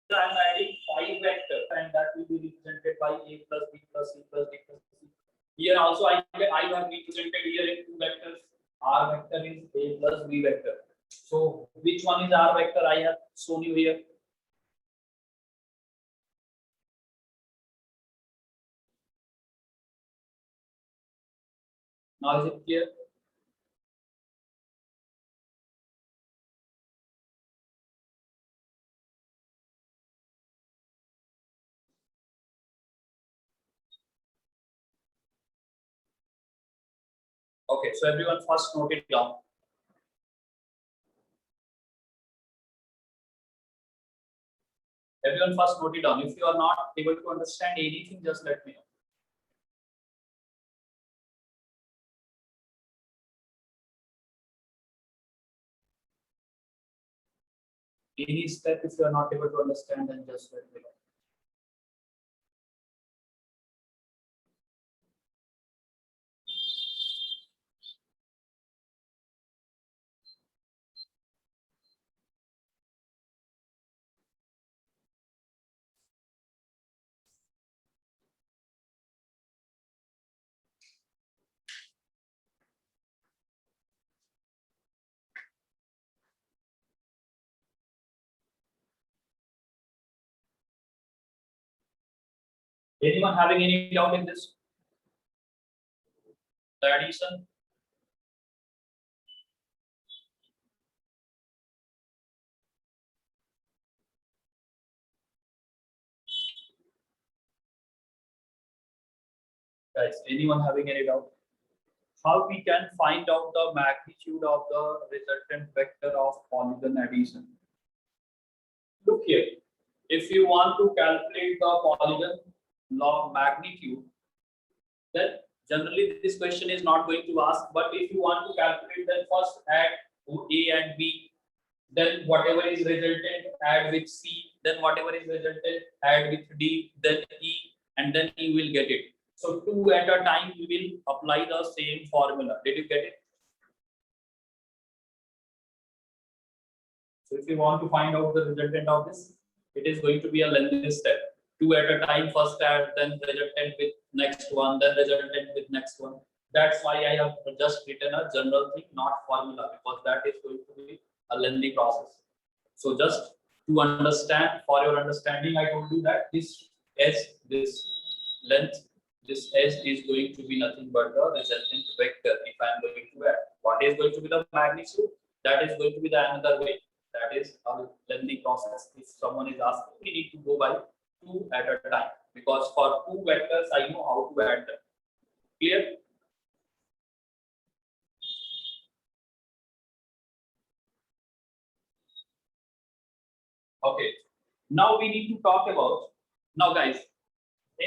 I am adding 5 vectors, and that will be represented by a plus b plus c plus d plus c. Here also I have represented here in two vectors. R vector is a plus b vector. So which one is R vector? I have shown you here. Now is it clear? Okay, so everyone first note it down. Everyone first note it down. If you are not able to understand anything, just let me know. Any step, if you are not able to understand, then just let me know. Anyone having any doubt in this? The addition? Guys, anyone having any doubt? How we can find out the magnitude of the resultant vector of polygon addition? Look here. If you want to calculate the polygon log magnitude, then generally this question is not going to ask. But if you want to calculate, then first add A and B, then whatever is resultant add with C, then whatever is resultant add with D, then E, and then you will get it. So two at a time we will apply the same formula. Did you get it? So if you want to find out the resultant of this, it is going to be a lengthy step. Two at a time, first add, then resultant with next one, then resultant with next one. That's why I have just written a general thing, not formula, because that is going to be a lengthy process. So just to understand, for your understanding, I told you that this S, this length, this S is going to be nothing but the resultant vector. If I am going to add, what is going to be the magnitude? That is going to be the another way. That is a lengthy process. If someone is asking, we need to go by two at a time, because for two vectors I know how to add them. Clear? Okay. Now we need to talk about, now guys,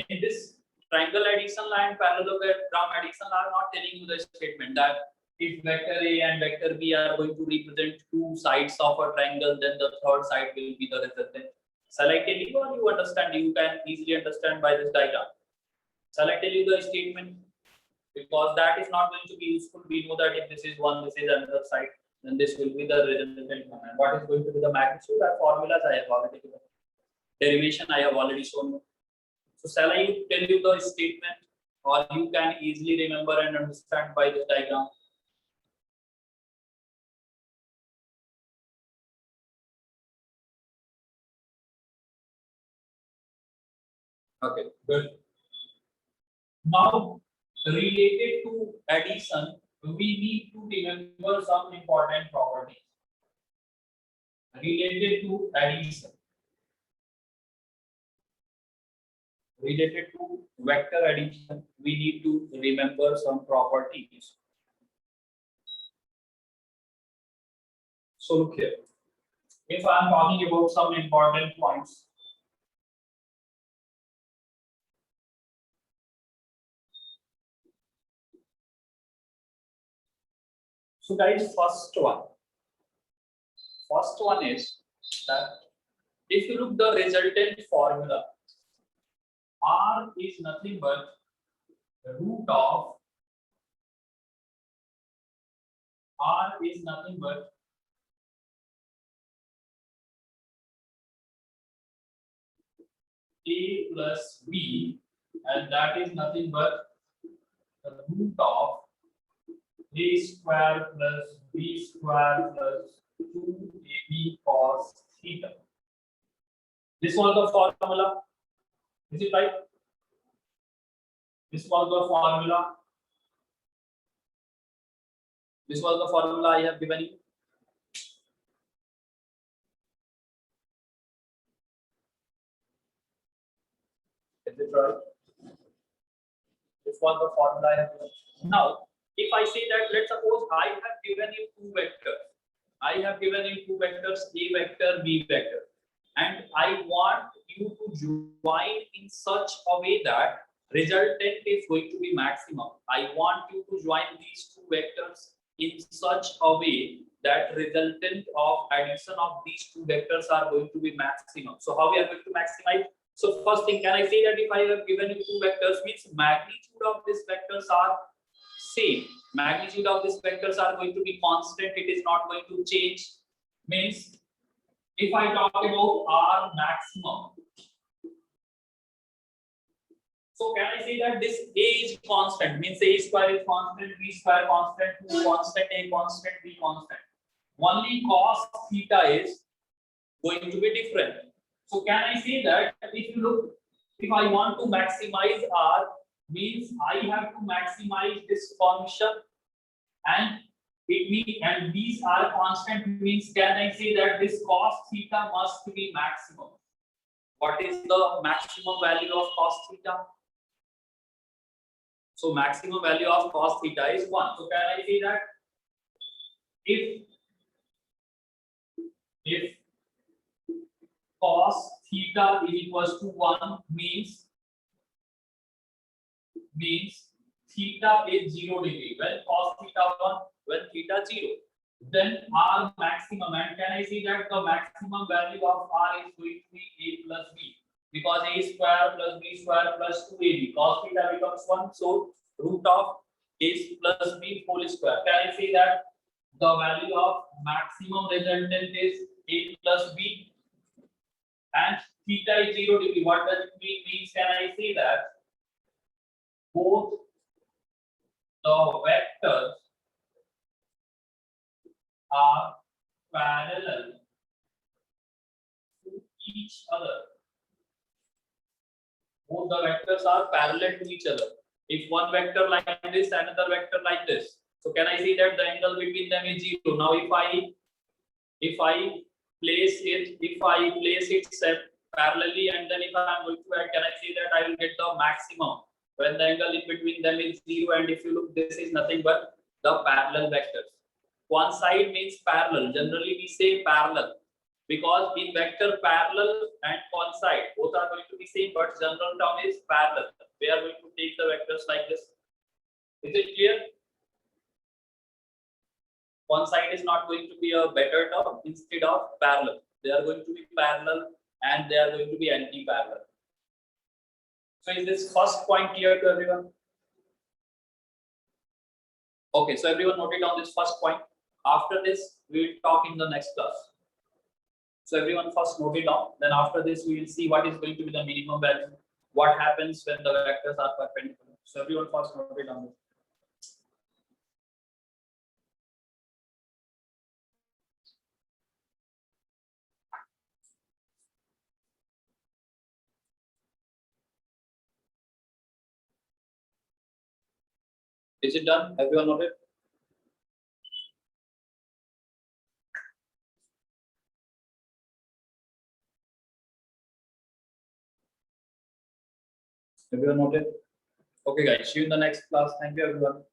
in this triangle addition and parallelogram addition are not telling you the statement that if vector A and vector B are going to represent two sides of a triangle, then the third side will be the resultant. Shall I tell you, or you understand? You can easily understand by this diagram. Shall I tell you the statement? Because that is not going to be useful. We know that if this is one, this is another side, then this will be the resultant one. And what is going to be the magnitude? Our formulas I have already given. Derivation I have already shown you. So shall I tell you the statement, or you can easily remember and understand by this diagram? Okay, good. Now, related to addition, we need to remember some important properties. Related to addition, related to vector addition, we need to remember some properties. So look here. If I am talking about some important points, so guys, first one is that if you look the resultant formula, R is nothing but the root of R is nothing but A plus B, and that is nothing but the root of A square plus B square plus 2AB cos theta. This was the formula. Is it right? This was the formula. This was the formula I have given you. Is it right? This was the formula I have given. Now, if I say that, let's suppose I have given you two vectors. I have given you two vectors, A vector, B vector, and I want you to join in such a way that resultant is going to be maximum. I want you to join these two vectors in such a way that resultant of addition of these two vectors are going to be maximum. So how we are going to maximize? So first thing, can I say that if I have given you two vectors, means magnitude of these vectors are same. Magnitude of these vectors are going to be constant. It is not going to change. Means if I talk about R maximum, so can I say that this A is constant? Means A square is constant, B square constant, 2 constant, A constant, B constant. Only cos theta is going to be different. So can I say that if you look, if I want to maximize R, means I have to maximize this function, and these are constant, means can I say that this cos theta must be maximum? What is the maximum value of cos theta? So maximum value of cos theta is 1. So can I say that if cos theta is equals to 1 means theta is 0 degree. When cos theta 1, when theta 0, then R maximum, and can I see that the maximum value of R is going to be A plus B, because A square plus B square plus 2AB, cos theta becomes 1, so root of A plus B whole square. Can I say that the value of maximum resultant is A plus B, and theta is 0 degree? What does it mean? Means can I say that both the vectors are parallel to each other. Both the vectors are parallel to each other. If one vector like this, another vector like this, so can I see that the angle between them is 0? Now if I place it parallelly, and then if I am going to add, can I see that I will get the maximum when the angle in between them is 0? And if you look, this is nothing but the parallel vectors. One side means parallel. Generally we say parallel, because in vector parallel and coincide both are going to be same, but general term is parallel. We are going to take the vectors like this. Is it clear? Coincide is not going to be a better term instead of parallel. They are going to be parallel and they are going to be anti-parallel. So is this first point clear to everyone? Okay, so everyone noted down this first point. After this, we will talk in the next class. So everyone first note it down. Then after this, we will see what is going to be the minimum value. What happens when the vectors are perpendicular. So everyone first note it down. Is it done? Everyone noted? Everyone noted? Okay, guys. See you in the next class. Thank you, everyone.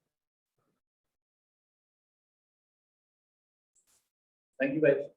Thank you, guys.